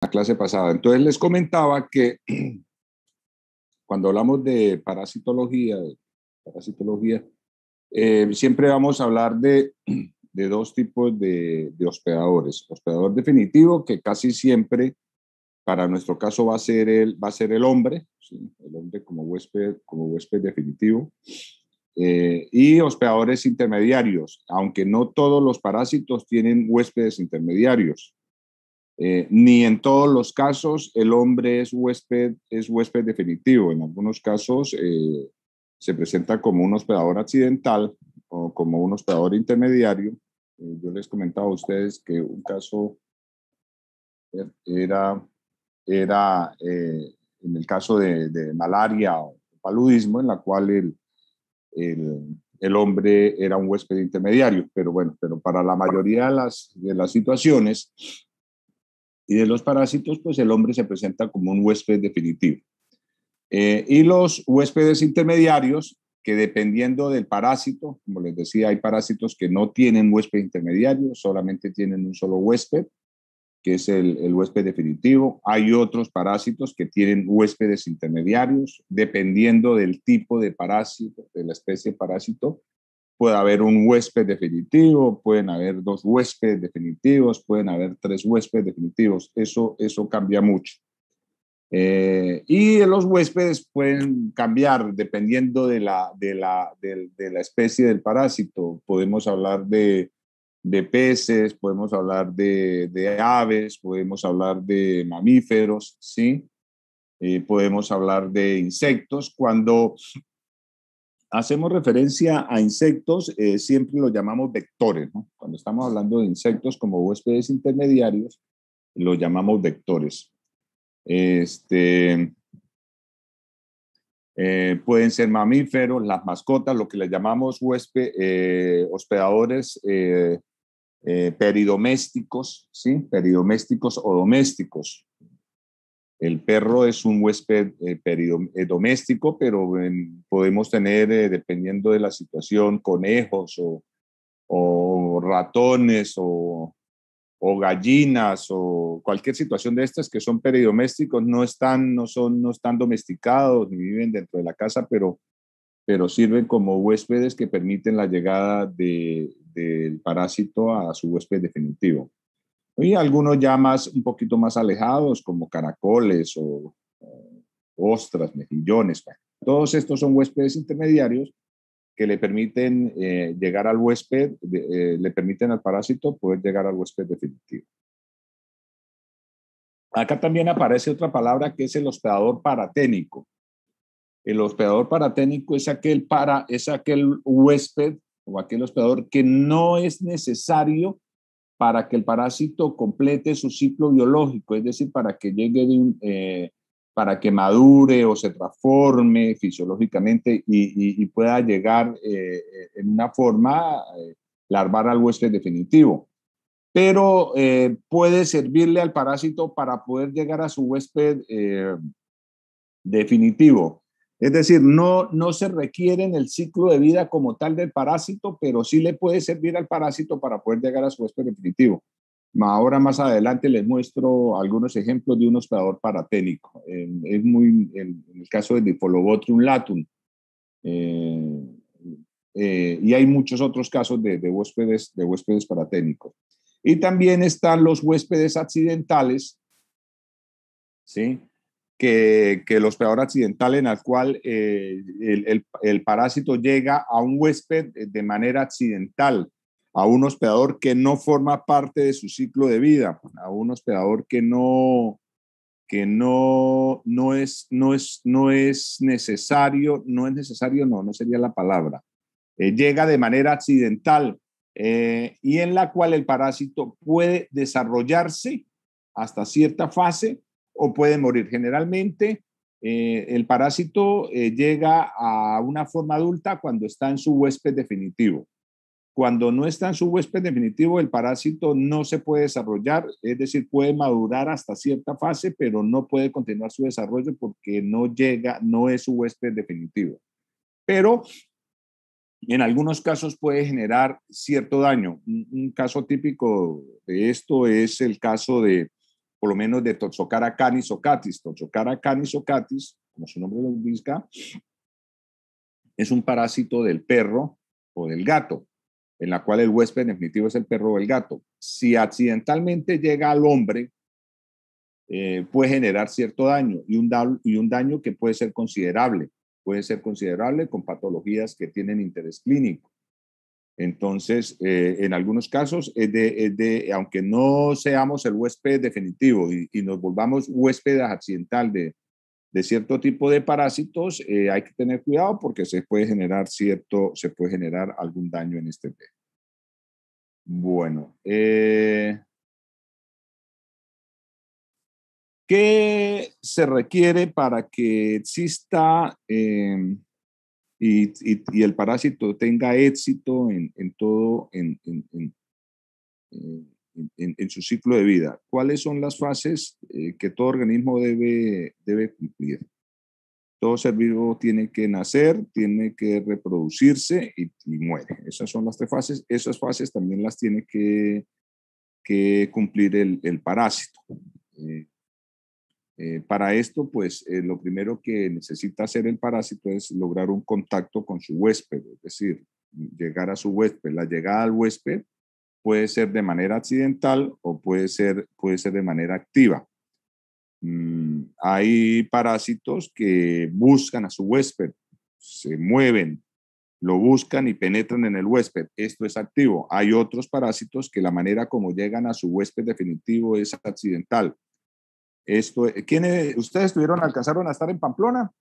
la clase pasada. Entonces les comentaba que cuando hablamos de parasitología, siempre vamos a hablar de dos tipos de hospedadores. Hospedador definitivo, que casi siempre, para nuestro caso, va a ser el hombre, ¿sí? El hombre como huésped definitivo. Y hospedadores intermediarios, aunque no todos los parásitos tienen huéspedes intermediarios. Ni en todos los casos el hombre es huésped definitivo. En algunos casos se presenta como un hospedador accidental o como un hospedador intermediario. Yo les comentaba a ustedes que un caso era en el caso de malaria o paludismo, en la cual el hombre era un huésped intermediario, pero para la mayoría de las situaciones y de los parásitos, pues el hombre se presenta como un huésped definitivo. Y los huéspedes intermediarios, que dependiendo del parásito, como les decía, hay parásitos que no tienen huésped intermediario, solamente tienen un solo huésped, que es el huésped definitivo. Hay otros parásitos que tienen huéspedes intermediarios, dependiendo del tipo de parásito, de la especie de parásito. Puede haber un huésped definitivo, pueden haber dos huéspedes definitivos, pueden haber tres huéspedes definitivos. Eso cambia mucho. Y los huéspedes pueden cambiar dependiendo de la especie del parásito. Podemos hablar de peces, podemos hablar de aves, podemos hablar de mamíferos, ¿sí? Podemos hablar de insectos. Cuando hacemos referencia a insectos, siempre los llamamos vectores, ¿no? Cuando estamos hablando de insectos como huéspedes intermediarios, los llamamos vectores. Pueden ser mamíferos, las mascotas, lo que le llamamos hospedadores peridomésticos, ¿sí? Peridomésticos o domésticos. El perro es un huésped doméstico, pero podemos tener, dependiendo de la situación, conejos o ratones o gallinas o cualquier situación de estas que son peridomésticos, no están domesticados ni viven dentro de la casa, pero sirven como huéspedes que permiten la llegada del parásito a su huésped definitivo. Y algunos ya un poquito más alejados, como caracoles o ostras, mejillones. Bueno, todos estos son huéspedes intermediarios que le permiten llegar al huésped, le permiten al parásito poder llegar al huésped definitivo. Acá también aparece otra palabra que es el hospedador paraténico. El hospedador paraténico es aquel huésped o aquel hospedador que no es necesario para que el parásito complete su ciclo biológico, es decir, para que llegue para que madure o se transforme fisiológicamente y pueda llegar en una forma larvar al huésped definitivo. Pero puede servirle al parásito para poder llegar a su huésped definitivo. Es decir, no se requiere en el ciclo de vida como tal del parásito, pero sí le puede servir al parásito para poder llegar a su huésped definitivo. Ahora más adelante les muestro algunos ejemplos de un hospedador paraténico. En el caso de Diphyllobothrium latum. Y hay muchos otros casos de huéspedes paraténicos. Y también están los huéspedes accidentales, ¿sí? Que el hospedador accidental en el cual el parásito llega a un huésped de manera accidental, a un hospedador que no forma parte de su ciclo de vida, a un hospedador que no es necesario, no sería la palabra, llega de manera accidental y en la cual el parásito puede desarrollarse hasta cierta fase o puede morir. Generalmente el parásito llega a una forma adulta cuando está en su huésped definitivo. Cuando no está en su huésped definitivo, el parásito no se puede desarrollar, es decir, puede madurar hasta cierta fase, pero no puede continuar su desarrollo porque no es su huésped definitivo. Pero en algunos casos puede generar cierto daño. Un caso típico de esto es el caso de por lo menos de Toxocara canis ocatis. Toxocara canis ocatis, como su nombre lo indica, es un parásito del perro o del gato, en la cual el huésped definitivo es el perro o el gato. Si accidentalmente llega al hombre, puede generar cierto daño y un daño que puede ser considerable con patologías que tienen interés clínico. Entonces, en algunos casos, aunque no seamos el huésped definitivo y nos volvamos huéspedes accidental de cierto tipo de parásitos, hay que tener cuidado porque se puede generar algún daño en este tema. Bueno, ¿qué se requiere para que exista y el parásito tenga éxito en todo, en su ciclo de vida? ¿Cuáles son las fases que todo organismo debe cumplir? Todo ser vivo tiene que nacer, tiene que reproducirse y muere. Esas son las 3 fases. Esas fases también las tiene que cumplir el parásito. Para esto, pues, lo primero que necesita hacer el parásito es lograr un contacto con su huésped, es decir, llegar a su huésped. La llegada al huésped puede ser de manera accidental o puede ser de manera activa. Hay parásitos que buscan a su huésped, se mueven, lo buscan y penetran en el huésped. Esto es activo. Hay otros parásitos que la manera como llegan a su huésped definitivo es accidental. ¿Ustedes alcanzaron a estar en Pamplona?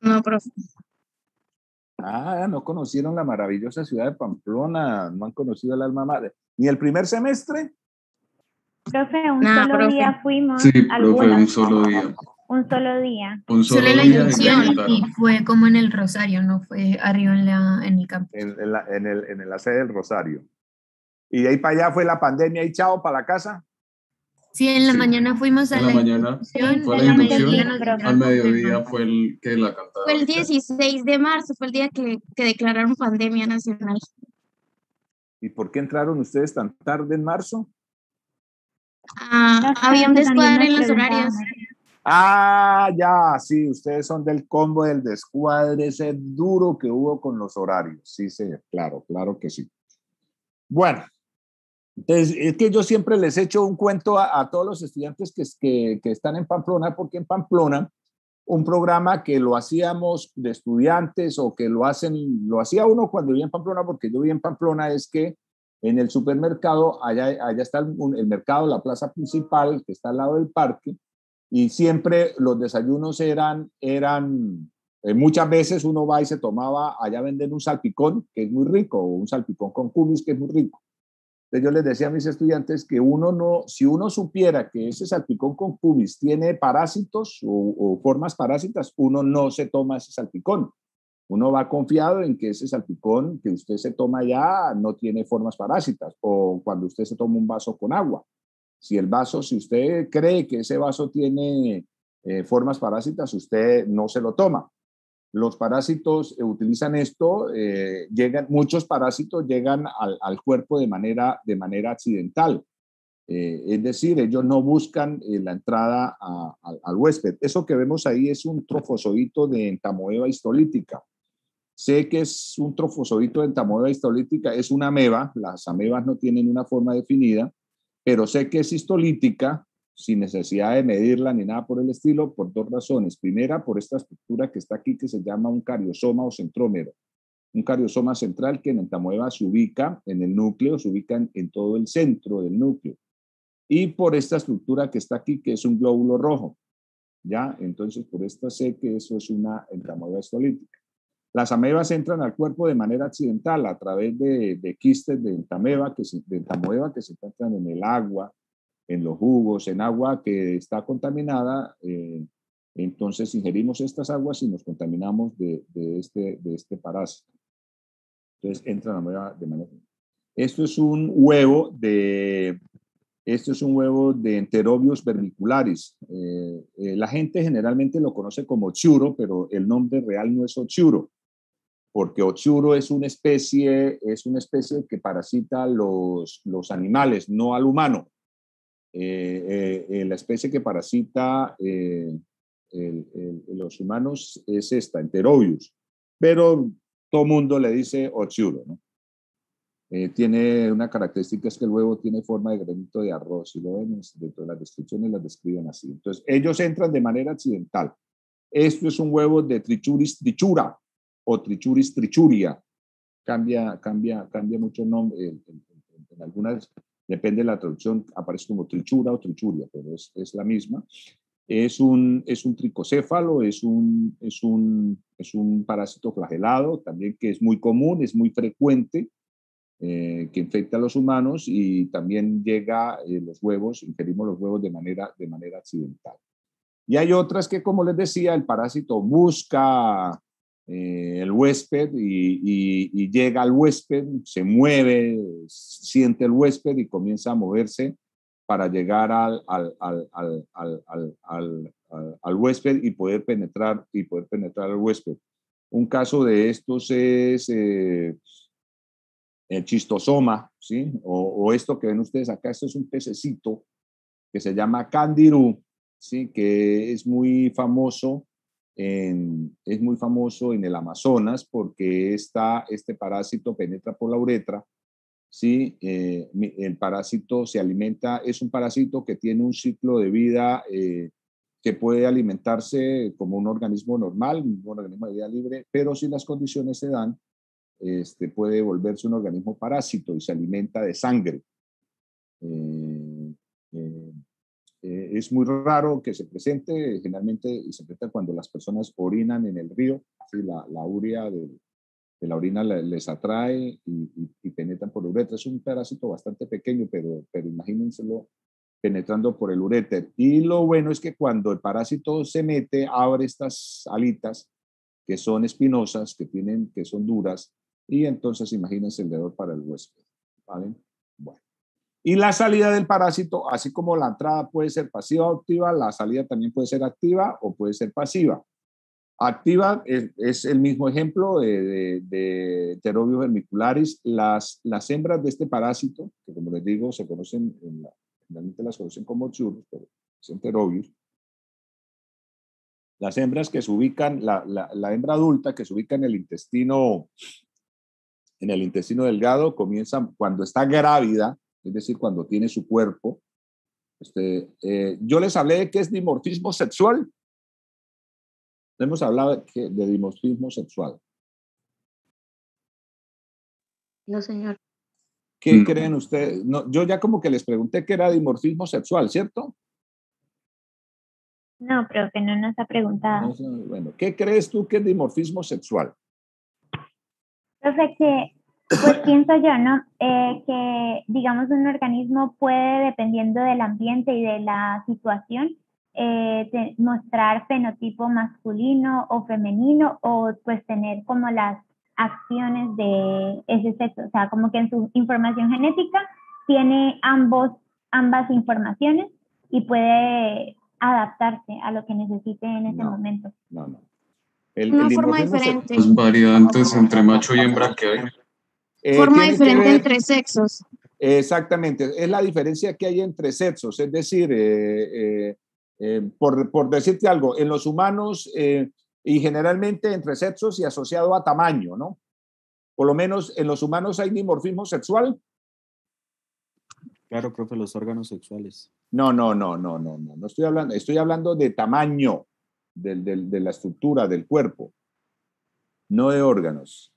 No, profe. No conocieron la maravillosa ciudad de Pamplona, no han conocido el alma madre. ¿Ni el primer semestre? Profe, un solo día fuimos. Sí, profe, un solo día. Un solo día. Solo la inducción y fue como en el Rosario, no fue arriba en el campo. En la sede del Rosario. ¿Y de ahí para allá fue la pandemia y chao para la casa? Sí, en la mañana fuimos a la mañana fue la inducción, al mediodía fue el que la cantaron. Fue el 16 de marzo, fue el día que declararon pandemia nacional. ¿Y por qué entraron ustedes tan tarde en marzo? Había un descuadre en los horarios. Ya, sí, ustedes son del combo del descuadre ese duro que hubo con los horarios. Sí, claro que sí. Bueno, entonces es que yo siempre les echo un cuento a todos los estudiantes que están en Pamplona, porque en Pamplona un programa que lo hacíamos de estudiantes o que lo hacía uno cuando vivía en Pamplona, porque yo vivía en Pamplona, es que en el supermercado, allá está el mercado, la plaza principal, que está al lado del parque, y siempre los desayunos eran muchas veces uno va y se tomaba, allá venden un salpicón, que es muy rico, o un salpicón con cumis, que es muy rico. Entonces yo les decía a mis estudiantes que si uno supiera que ese salpicón con cumis tiene parásitos o formas parásitas, uno no se toma ese salpicón. Uno va confiado en que ese salpicón que usted se toma ya no tiene formas parásitas, o cuando usted se toma un vaso con agua. Si usted cree que ese vaso tiene formas parásitas, usted no se lo toma. Los parásitos utilizan esto, muchos parásitos llegan al cuerpo de manera accidental. Es decir, ellos no buscan la entrada al huésped. Eso que vemos ahí es un trofozoito de entamoeba histolítica. Sé que es un trofozoito de entamoeba histolítica, es una ameba, las amebas no tienen una forma definida, pero sé que es histolítica, sin necesidad de medirla ni nada por el estilo, por 2 razones. Primera, por esta estructura que está aquí, que se llama un cariosoma o centrómero. Un cariosoma central que en entamoeba se ubica en el núcleo, se ubica en todo el centro del núcleo. Y por esta estructura que está aquí, que es un glóbulo rojo. ¿Ya? Entonces, por esta sé que eso es una entamoeba histolítica. Las amebas entran al cuerpo de manera accidental a través de quistes de entamoeba que se encuentran en el agua, en los jugos, en agua que está contaminada. Entonces ingerimos estas aguas y nos contaminamos de este parásito. Entonces entra la ameba de manera. Esto es un huevo de Enterobius vermicularis. La gente generalmente lo conoce como churo, pero el nombre real no es ochuro, porque ochuro es una especie que parasita los animales, no al humano. La especie que parasita los humanos es esta, Enterobius, pero todo mundo le dice Otsuro, ¿no? Tiene una característica, es que el huevo tiene forma de granito de arroz, y lo ven dentro de las descripciones, las describen así. Entonces, ellos entran de manera accidental. Esto es un huevo de Trichuris trichura o Trichuris trichuria. Cambia mucho el nombre. En algunas, depende de la traducción, aparece como trichura o trichuria, pero es la misma. Es un tricocéfalo, es un parásito flagelado, también que es muy común, es muy frecuente, que infecta a los humanos y también llega los huevos, ingerimos los huevos de manera accidental. Y hay otras que, como les decía, el parásito busca el huésped y llega al huésped, se mueve, siente el huésped y comienza a moverse para llegar al huésped y poder penetrar al huésped. Un caso de estos es el chistosoma, ¿sí? O esto que ven ustedes acá, esto es un pececito que se llama candirú, ¿sí? Que es muy famoso en el Amazonas porque este parásito penetra por la uretra, ¿sí? El parásito se alimenta, es un parásito que tiene un ciclo de vida que puede alimentarse como un organismo normal, un organismo de vida libre, pero si las condiciones se dan, puede volverse un organismo parásito y se alimenta de sangre. Es muy raro que se presente, generalmente se presenta cuando las personas orinan en el río, ¿sí? La urea de la orina les atrae y penetran por la uretra. Es un parásito bastante pequeño, pero imagínenselo penetrando por el uréter. Y lo bueno es que cuando el parásito se mete, abre estas alitas que son espinosas, que son duras, y entonces imagínense el dedo para el huésped, ¿vale? Bueno. Y la salida del parásito, así como la entrada puede ser pasiva o activa, la salida también puede ser activa o puede ser pasiva. Activa es el mismo ejemplo de Enterobius vermicularis. Las hembras de este parásito, que como les digo, se conocen, generalmente las conocen como churros, pero es Enterobius. Las hembras que se ubican, la hembra adulta que se ubica en el intestino delgado, comienza cuando está grávida, es decir, cuando tiene su cuerpo. Yo les hablé de qué es dimorfismo sexual. Hemos hablado de dimorfismo sexual. No, señor. ¿Qué creen ustedes? No, yo ya como que les pregunté qué era dimorfismo sexual, ¿cierto? No, creo que no nos ha preguntado. Bueno, ¿qué crees tú que es dimorfismo sexual? Profe, pues pienso yo, ¿no? Que, digamos, un organismo puede, dependiendo del ambiente y de la situación, mostrar fenotipo masculino o femenino o pues tener como las acciones de ese sexo. O sea, como que en su información genética tiene ambas informaciones y puede adaptarse a lo que necesite en ese momento. No. Una forma diferente. Las variantes entre macho y hembra que hay. Forma diferente entre sexos. Exactamente, es la diferencia que hay entre sexos, es decir, por decirte algo, en los humanos y generalmente entre sexos y asociado a tamaño, ¿no? Por lo menos en los humanos hay dimorfismo sexual. Claro, profe, los órganos sexuales. No estoy hablando de tamaño de la estructura del cuerpo, no de órganos.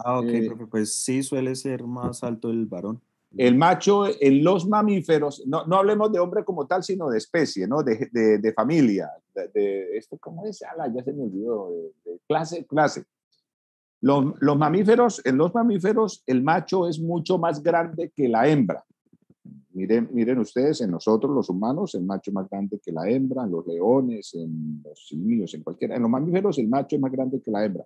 Ok, profe, pues sí suele ser más alto el varón. El macho en los mamíferos, no hablemos de hombre como tal, sino de especie, ¿no? De familia, de esto, ¿cómo es? Ya se me olvidó, de clase. Los mamíferos, en los mamíferos, el macho es mucho más grande que la hembra. Miren ustedes, en nosotros los humanos, el macho es más grande que la hembra, en los leones, en los simios, en cualquiera. En los mamíferos, el macho es más grande que la hembra.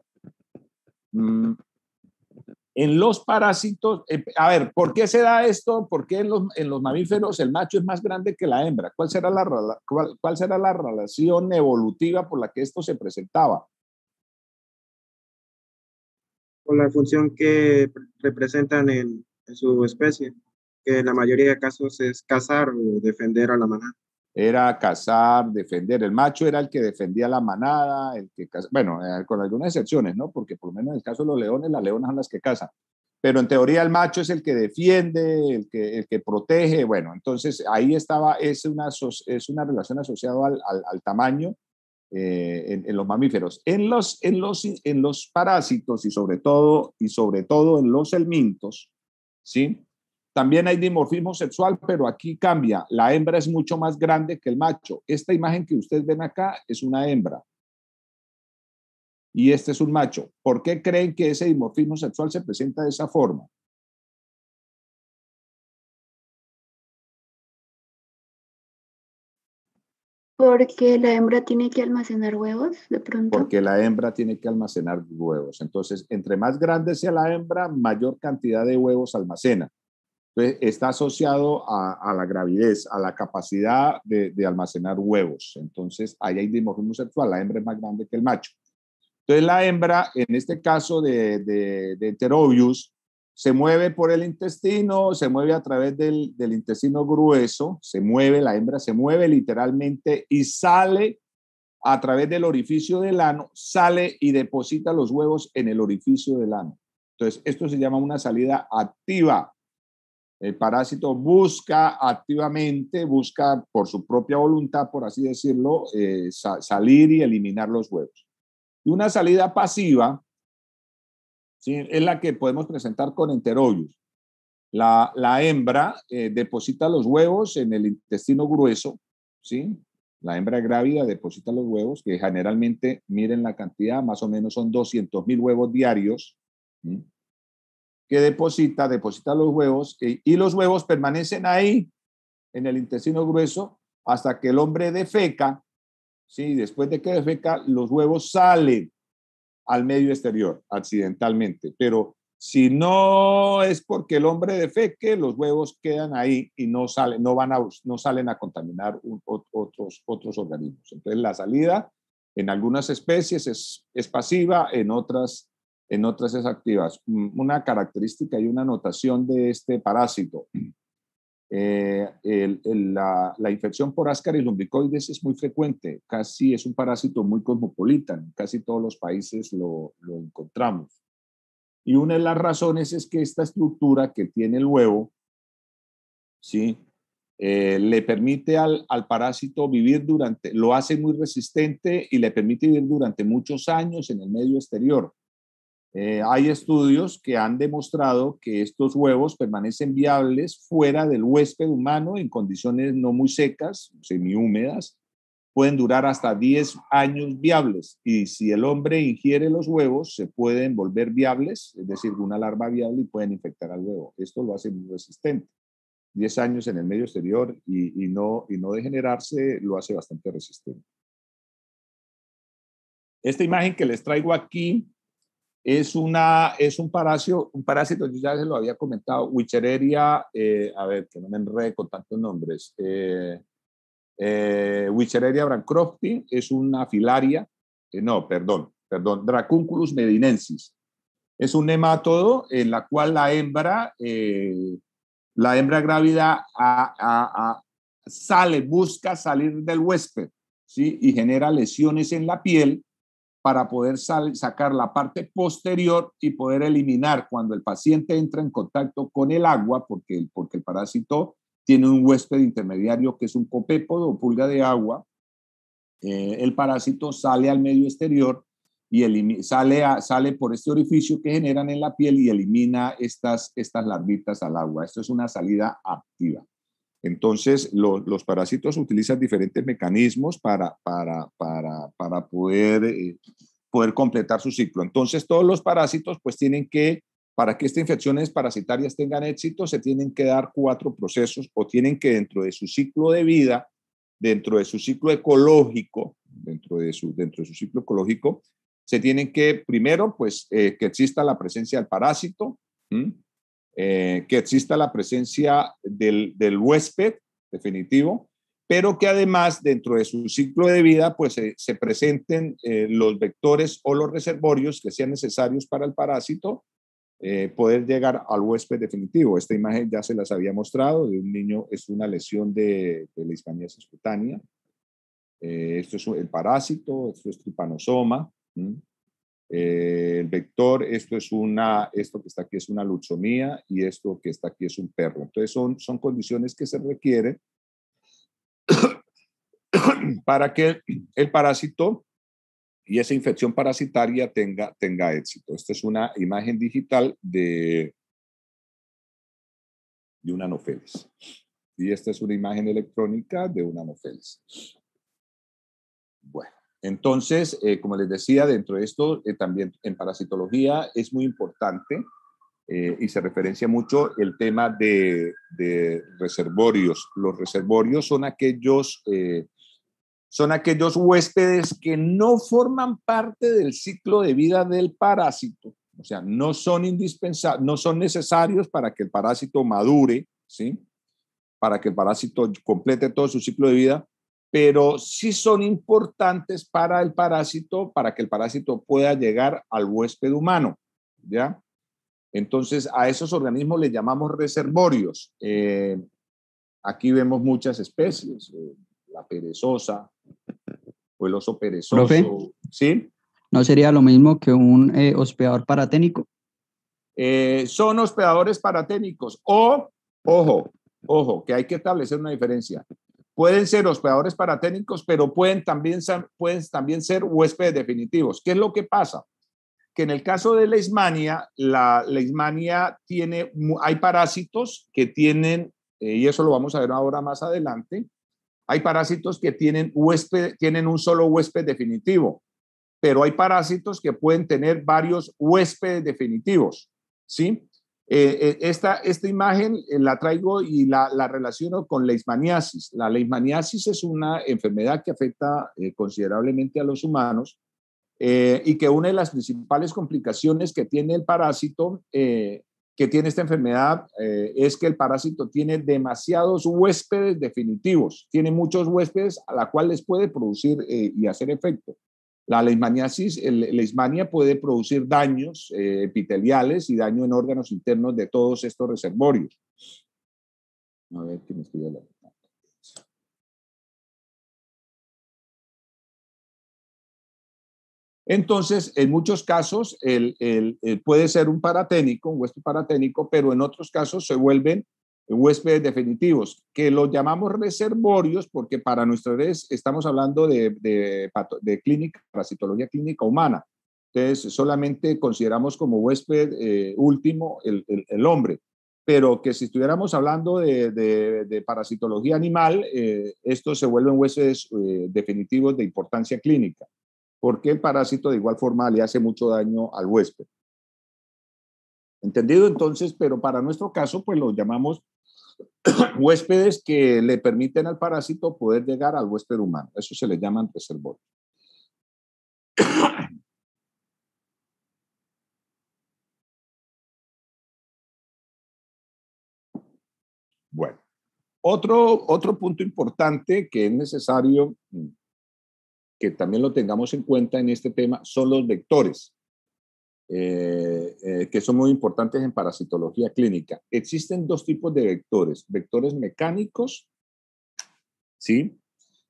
En los parásitos, a ver, ¿por qué se da esto? ¿Por qué en los mamíferos el macho es más grande que la hembra? ¿Cuál será la relación evolutiva por la que esto se presentaba? Por la función que representan en su especie. que en la mayoría de casos es cazar o defender a la manada. Era cazar, defender. El macho era el que defendía la manada, el que bueno, con algunas excepciones, ¿no? Porque por lo menos en el caso de los leones, las leonas son las que cazan. Pero en teoría el macho es el que defiende, el que protege. Bueno, entonces ahí estaba, es una relación asociada al tamaño en los mamíferos. En los parásitos y sobre todo en los helmintos, ¿sí? También hay dimorfismo sexual, pero aquí cambia. La hembra es mucho más grande que el macho. Esta imagen que ustedes ven acá es una hembra. Y este es un macho. ¿Por qué creen que ese dimorfismo sexual se presenta de esa forma? Porque la hembra tiene que almacenar huevos, de pronto. Porque la hembra tiene que almacenar huevos. Entonces, entre más grande sea la hembra, mayor cantidad de huevos almacena. Entonces, está asociado a la gravidez, a la capacidad de almacenar huevos. Entonces, ahí hay dimorfismo sexual. La hembra es más grande que el macho. Entonces, la hembra, en este caso de Enterobius, se mueve por el intestino, se mueve a través del intestino grueso, la hembra se mueve literalmente y sale a través del orificio del ano, sale y deposita los huevos en el orificio del ano. Entonces, esto se llama una salida activa. El parásito busca activamente, busca por su propia voluntad, por así decirlo, salir y eliminar los huevos. Y una salida pasiva, ¿sí?, es la que podemos presentar con Enterobius. La hembra deposita los huevos en el intestino grueso, ¿sí? La hembra grávida deposita los huevos, que generalmente, miren la cantidad, más o menos son 200.000 huevos diarios, ¿sí?, que deposita los huevos y los huevos permanecen ahí en el intestino grueso hasta que el hombre defeca, ¿sí? Después de que defeca, los huevos salen al medio exterior accidentalmente, pero si no es porque el hombre defeque, los huevos quedan ahí y no salen a contaminar otros organismos. Entonces la salida en algunas especies es pasiva, en otras es activa. Una característica y una notación de este parásito. La infección por Ascaris lumbricoides es muy frecuente, casi es un parásito muy cosmopolita, en casi todos los países lo encontramos. Y una de las razones es que esta estructura que tiene el huevo, ¿sí?, le permite al parásito vivir lo hace muy resistente y le permite vivir durante muchos años en el medio exterior. Hay estudios que han demostrado que estos huevos permanecen viables fuera del huésped humano en condiciones no muy secas, semihúmedas, pueden durar hasta 10 años viables y si el hombre ingiere los huevos se pueden volver viables, es decir, una larva viable y pueden infectar al huevo. Esto lo hace muy resistente. 10 años en el medio exterior y no degenerarse lo hace bastante resistente. Esta imagen que les traigo aquí es un parásito, yo ya se lo había comentado, Wichereria, a ver, que no me enrede con tantos nombres. Wichereria bancrofti es una filaria, Dracunculus medinensis. Es un nemátodo en la cual la hembra grávida busca salir del huésped, ¿sí?, y genera lesiones en la piel para poder sacar la parte posterior y poder eliminar cuando el paciente entra en contacto con el agua, porque el parásito tiene un huésped intermediario que es un copépodo o pulga de agua. El parásito sale al medio exterior y sale por este orificio que generan en la piel y elimina estas larvitas al agua. Esto es una salida activa. Entonces, los parásitos utilizan diferentes mecanismos para poder completar su ciclo. Entonces, todos los parásitos pues para que estas infecciones parasitarias tengan éxito, se tienen que dar 4 procesos o tienen que dentro de su ciclo de vida, dentro de su ciclo ecológico, se tienen que, primero, pues, que exista la presencia del parásito, que exista la presencia del huésped definitivo, pero que además dentro de su ciclo de vida pues se presenten los vectores o los reservorios que sean necesarios para el parásito poder llegar al huésped definitivo. Esta imagen ya se las había mostrado de un niño, es una lesión de leishmaniasis cutánea. Esto es el parásito, esto es tripanosoma. El vector, esto que está aquí es una luxomía y esto que está aquí es un perro. Entonces son condiciones que se requieren para que el parásito y esa infección parasitaria tenga éxito. Esta es una imagen digital de un Anopheles. Y esta es una imagen electrónica de un Anopheles. Bueno, entonces, como les decía, dentro de esto, también en parasitología es muy importante y se referencia mucho el tema de reservorios. Los reservorios son aquellos huéspedes que no forman parte del ciclo de vida del parásito. O sea, no son indispensables, no son necesarios para que el parásito madure, ¿sí? Para que el parásito complete todo su ciclo de vida, pero sí son importantes para el parásito, para que el parásito pueda llegar al huésped humano, ¿ya? Entonces, a esos organismos les llamamos reservorios. Aquí vemos muchas especies, la perezosa o el oso perezoso. Profe, ¿sí? ¿No sería lo mismo que un hospedador paraténico? Son hospedadores paraténicos o, ojo, que hay que establecer una diferencia. Pueden ser hospedadores paraténicos, pero pueden también ser huéspedes definitivos. ¿Qué es lo que pasa? Que en el caso de Leishmania, la Leishmania hay parásitos que tienen, y eso lo vamos a ver ahora más adelante, hay parásitos que tienen un solo huésped definitivo, pero hay parásitos que pueden tener varios huéspedes definitivos, ¿sí? Esta imagen la traigo y la relaciono con leishmaniasis. La leishmaniasis es una enfermedad que afecta considerablemente a los humanos y que una de las principales complicaciones que tiene el parásito, que tiene esta enfermedad, es que el parásito tiene demasiados huéspedes definitivos, tiene muchos huéspedes a la cual les puede producir y hacer efecto. La leishmania puede producir daños epiteliales y daño en órganos internos de todos estos reservorios. A ver, ¿qué me estoy hablando? Entonces, en muchos casos, puede ser un paraténico, un huésped paraténico, pero en otros casos se vuelven huéspedes definitivos, que los llamamos reservorios porque para nuestra vez estamos hablando de clínica, parasitología clínica humana. Entonces, solamente consideramos como huésped último el hombre, pero que si estuviéramos hablando de parasitología animal, estos se vuelven huéspedes definitivos de importancia clínica, porque el parásito de igual forma le hace mucho daño al huésped. ¿Entendido? Entonces, pero para nuestro caso, pues los llamamos huéspedes que le permiten al parásito poder llegar al huésped humano. Eso se le llaman reservorios. Bueno, otro punto importante que es necesario que también lo tengamos en cuenta en este tema son los vectores, que son muy importantes en parasitología clínica. Existen dos tipos de vectores: vectores mecánicos, ¿sí?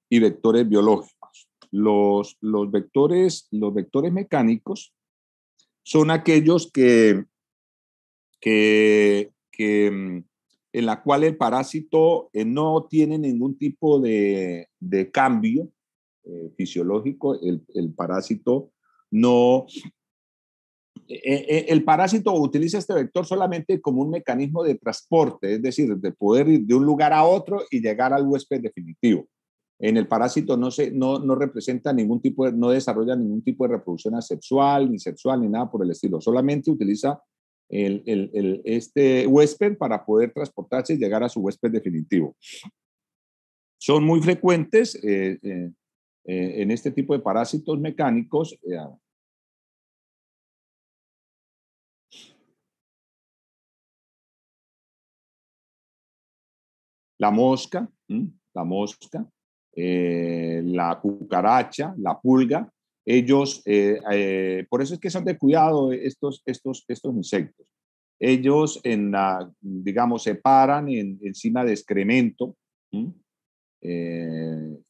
Y vectores biológicos. Los vectores mecánicos son aquellos en la cual el parásito no tiene ningún tipo de cambio fisiológico. El parásito no... el parásito utiliza este vector solamente como un mecanismo de transporte, es decir, de poder ir de un lugar a otro y llegar al huésped definitivo. En el parásito no representa ningún tipo no desarrolla ningún tipo de reproducción asexual, ni sexual, ni nada por el estilo. Solamente utiliza este huésped para poder transportarse y llegar a su huésped definitivo. Son muy frecuentes en este tipo de parásitos mecánicos. La mosca, la cucaracha, la pulga, ellos, por eso es que son de cuidado estos insectos. ellos digamos, se paran encima de excremento,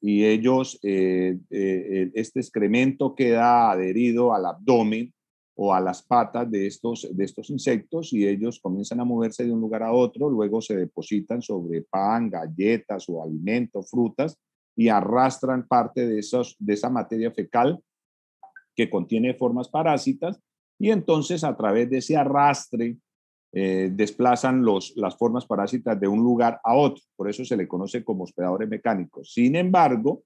y ellos, este excremento queda adherido al abdomen o a las patas de estos insectos, y ellos comienzan a moverse de un lugar a otro, luego se depositan sobre pan, galletas o alimentos, frutas, y arrastran parte de esa materia fecal que contiene formas parásitas, y entonces a través de ese arrastre desplazan las formas parásitas de un lugar a otro. Por eso se le conoce como hospedadores mecánicos. Sin embargo,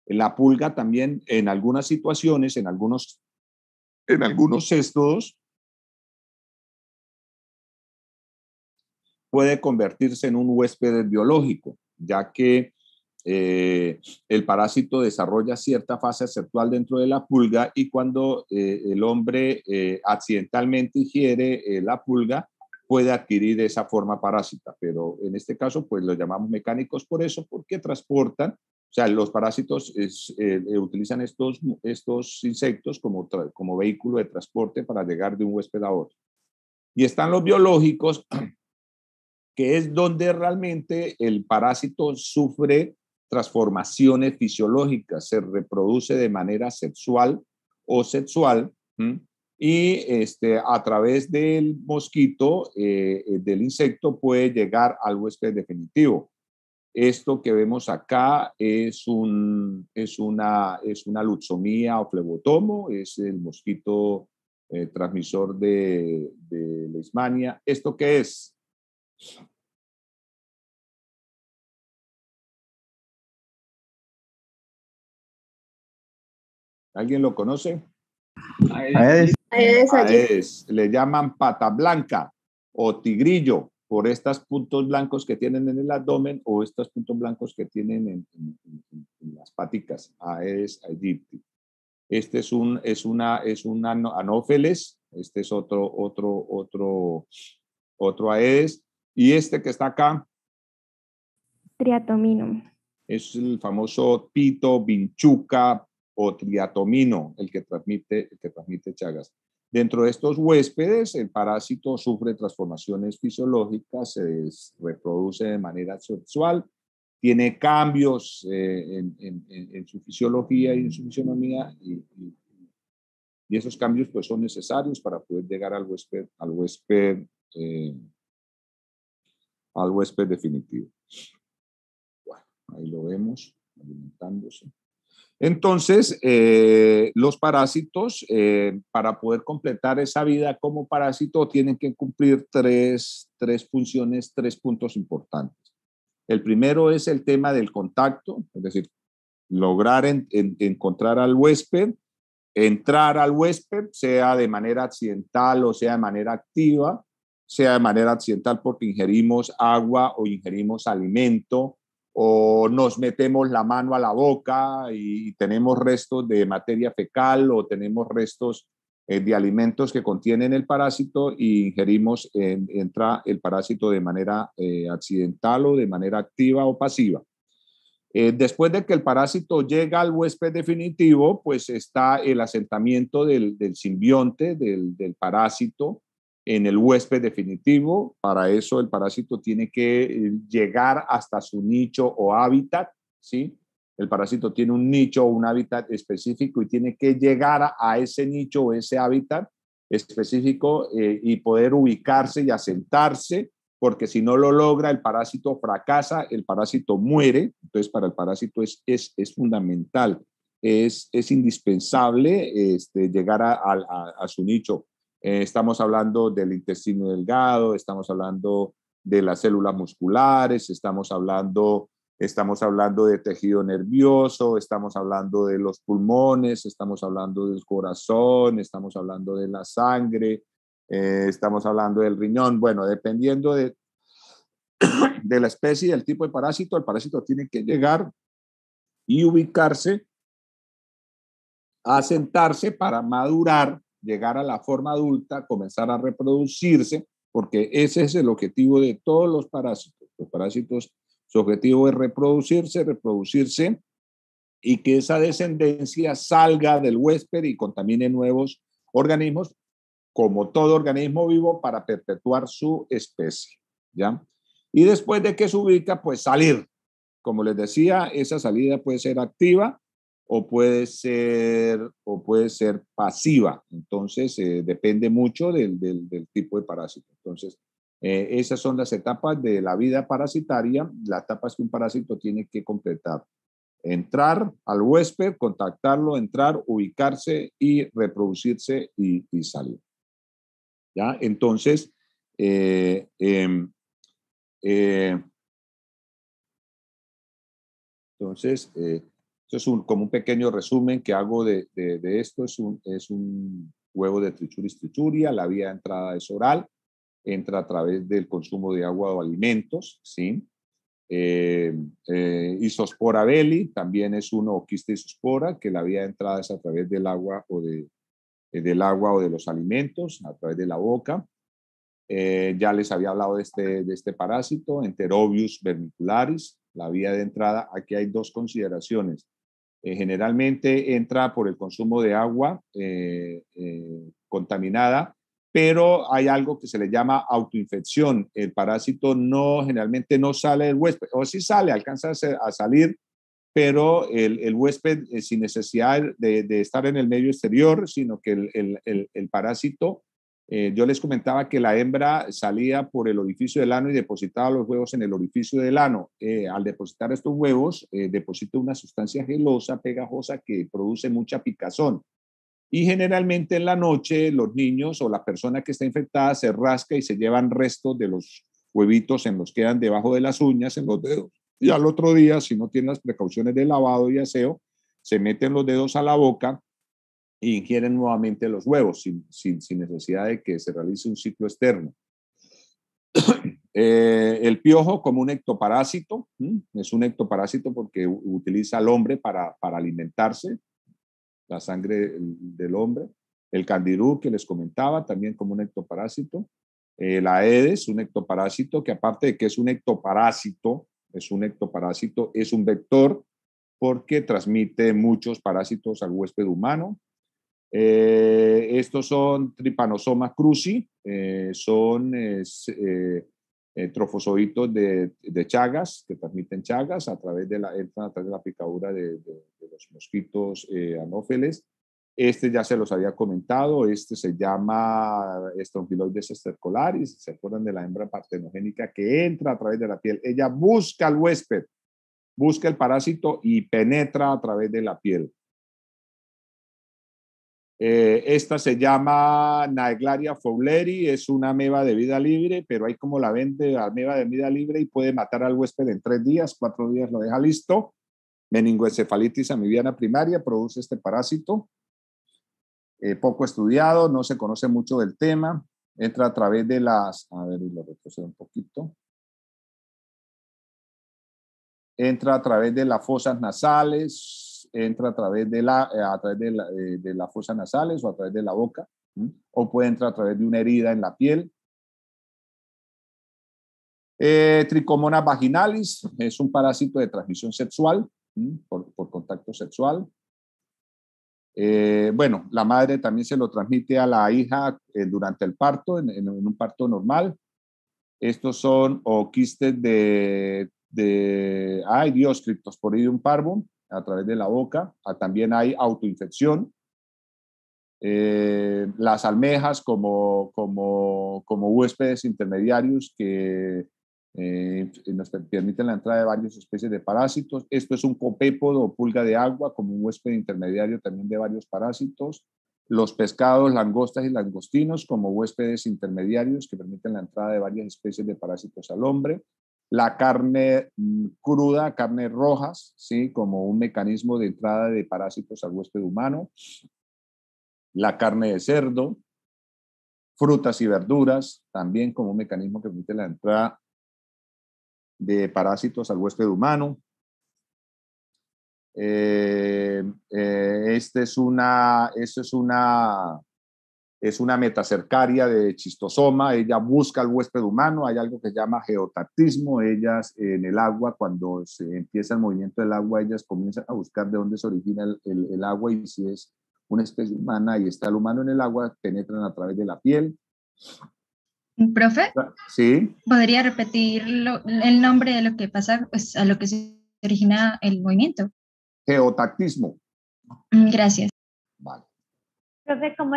la pulga también en algunas situaciones, en algunos cestos, puede convertirse en un huésped biológico, ya que el parásito desarrolla cierta fase sexual dentro de la pulga, y cuando el hombre accidentalmente ingiere la pulga, puede adquirir esa forma parásita. Pero en este caso, pues lo llamamos mecánicos por eso, porque transportan, o sea, los parásitos utilizan estos insectos como vehículo de transporte para llegar de un huésped a otro. Y están los biológicos, que es donde realmente el parásito sufre transformaciones fisiológicas, se reproduce de manera sexual o sexual, y a través del mosquito, del insecto, puede llegar al huésped definitivo. Esto que vemos acá es una luxomía o flebotomo, es el mosquito transmisor de Leishmania. ¿Esto qué es? ¿Alguien lo conoce? Aedes. Le llaman pata blanca o tigrillo por estos puntos blancos que tienen en el abdomen o estos puntos blancos que tienen en las paticas. Aedes aegypti. Este es un anófeles. Este es otro Aedes. Y este que está acá. Triatomino. Es el famoso pito, vinchuca o triatomino, el que transmite Chagas. Dentro de estos huéspedes, el parásito sufre transformaciones fisiológicas, se reproduce de manera sexual, tiene cambios en su fisiología y en su fisionomía, y esos cambios pues son necesarios para poder llegar al huésped definitivo. Bueno, ahí lo vemos, alimentándose. Entonces, los parásitos, para poder completar esa vida como parásito, tienen que cumplir tres funciones, 3 puntos importantes. El primero es el tema del contacto, es decir, lograr encontrar al huésped, entrar al huésped, sea de manera accidental o sea de manera activa, sea de manera accidental porque ingerimos agua o ingerimos alimento, o nos metemos la mano a la boca y tenemos restos de materia fecal o tenemos restos de alimentos que contienen el parásito y ingerimos, entra el parásito de manera accidental o de manera activa o pasiva. Después de que el parásito llega al huésped definitivo, pues está el asentamiento del simbionte, del parásito, en el huésped definitivo. Para eso el parásito tiene que llegar hasta su nicho o hábitat, ¿sí? El parásito tiene un nicho o un hábitat específico y tiene que llegar a ese nicho o ese hábitat específico y poder ubicarse y asentarse, porque si no lo logra, el parásito fracasa, el parásito muere. Entonces, para el parásito es fundamental, es indispensable llegar a su nicho. Estamos hablando del intestino delgado, estamos hablando de las células musculares, estamos hablando de tejido nervioso, estamos hablando de los pulmones, estamos hablando del corazón, estamos hablando de la sangre, estamos hablando del riñón. Bueno, dependiendo de la especie y del tipo de parásito, el parásito tiene que llegar y ubicarse, asentarse para madurar, llegar a la forma adulta, comenzar a reproducirse, porque ese es el objetivo de todos los parásitos. Los parásitos, su objetivo es reproducirse y que esa descendencia salga del huésped y contamine nuevos organismos como todo organismo vivo, para perpetuar su especie, ¿ya? Y después de que se ubica, pues salir. Como les decía, esa salida puede ser activa o puede ser pasiva. Entonces, depende mucho del tipo de parásito. Entonces, esas son las etapas de la vida parasitaria, las etapas que un parásito tiene que completar. Entrar al huésped, contactarlo, entrar, ubicarse y reproducirse y salir. ¿Ya? Entonces, esto es como un pequeño resumen que hago de esto. Es un huevo de Trichuris trichuria. La vía de entrada es oral. Entra a través del consumo de agua o alimentos, ¿sí? Isospora belli también es uno, o quiste isospora, que la vía de entrada es a través del agua o del agua o de los alimentos, a través de la boca. Ya les había hablado de este parásito, Enterobius vermicularis. La vía de entrada, aquí hay dos consideraciones. Generalmente entra por el consumo de agua contaminada, pero hay algo que se le llama autoinfección. El parásito generalmente no sale del huésped, o sí sale, alcanza a salir, pero el huésped sin necesidad de estar en el medio exterior, sino que el parásito, yo les comentaba que la hembra salía por el orificio del ano y depositaba los huevos en el orificio del ano. Al depositar estos huevos, deposita una sustancia gelosa, pegajosa, que produce mucha picazón. Y generalmente en la noche los niños o la persona que está infectada se rasca y se llevan restos de los huevitos, en los quedan debajo de las uñas, en los dedos. Y al otro día, si no tienen las precauciones de lavado y aseo, se meten los dedos a la boca e ingieren nuevamente los huevos sin necesidad de que se realice un ciclo externo. El piojo como un ectoparásito, es un ectoparásito porque utiliza al hombre para alimentarse, la sangre del hombre. El candirú, que les comentaba, también como un ectoparásito. La Aedes, un ectoparásito que, aparte de que es un ectoparásito, es un vector porque transmite muchos parásitos al huésped humano. Estos son Trypanosoma cruzi, son trofozoitos de Chagas, que transmiten Chagas entran a través de la picadura de los mosquitos anófeles. Este ya se los había comentado, este se llama Strongyloides estercolaris. ¿Se acuerdan de la hembra partenogénica que entra a través de la piel? Ella busca al huésped, busca el parásito y penetra a través de la piel. Esta se llama Naeglaria fowleri, es una ameba de vida libre, pero hay como la vende, ameba de vida libre, y puede matar al huésped en 3 días, 4 días lo deja listo. Meningoencefalitis amibiana primaria produce este parásito. Poco estudiado, no se conoce mucho del tema. Entra a través de a ver, lo retrocedo un poquito. Entra a través de las fosas nasales, entra a través de las fosas nasales o a través de la boca, o puede entrar a través de una herida en la piel. Trichomonas vaginalis es un parásito de transmisión sexual, por contacto sexual. Bueno, la madre también se lo transmite a la hija durante el parto, en un parto normal. Estos son quistes Cryptosporidium parvum a través de la boca. También hay autoinfección. Las almejas como huéspedes intermediarios que nos permiten la entrada de varias especies de parásitos. Esto es un copépodo o pulga de agua como un huésped intermediario también de varios parásitos. Los pescados, langostas y langostinos como huéspedes intermediarios que permiten la entrada de varias especies de parásitos al hombre. La carne cruda, carnes rojas, ¿sí? Como un mecanismo de entrada de parásitos al huésped humano. La carne de cerdo, frutas y verduras, también como un mecanismo que permite la entrada de parásitos al huésped humano. Esta es una metacercaria de Schistosoma. Ella busca al huésped humano. Hay algo que se llama geotactismo. Ellas en el agua, cuando se empieza el movimiento del agua, ellas comienzan a buscar de dónde se origina el agua y si es una especie humana y está el humano en el agua, penetran a través de la piel. ¿Profe? Sí. ¿Podría repetir el nombre de lo que pasa, pues, a lo que se origina el movimiento? Geotactismo. Gracias. Vale. Profe, ¿cómo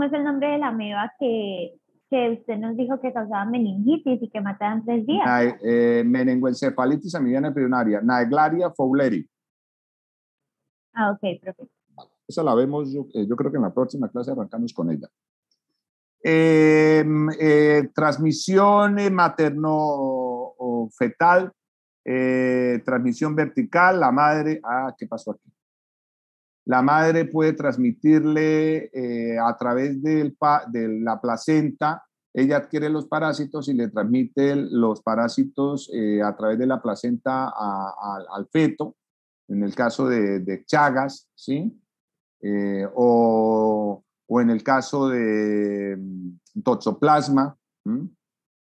es el nombre de la ameba que usted nos dijo que causaba meningitis y que mataba en 3 días? Meningoencefalitis amibiana primaria, Naegleria fowleri. Ah, ok, profe. Vale. Esa la vemos, yo creo que en la próxima clase arrancamos con ella. Transmisión materno-fetal, transmisión vertical, la madre, ¿qué pasó aquí? La madre puede transmitirle a través de la placenta, ella adquiere los parásitos y le transmite los parásitos a través de la placenta al feto, en el caso de Chagas, ¿sí? O en el caso de toxoplasma,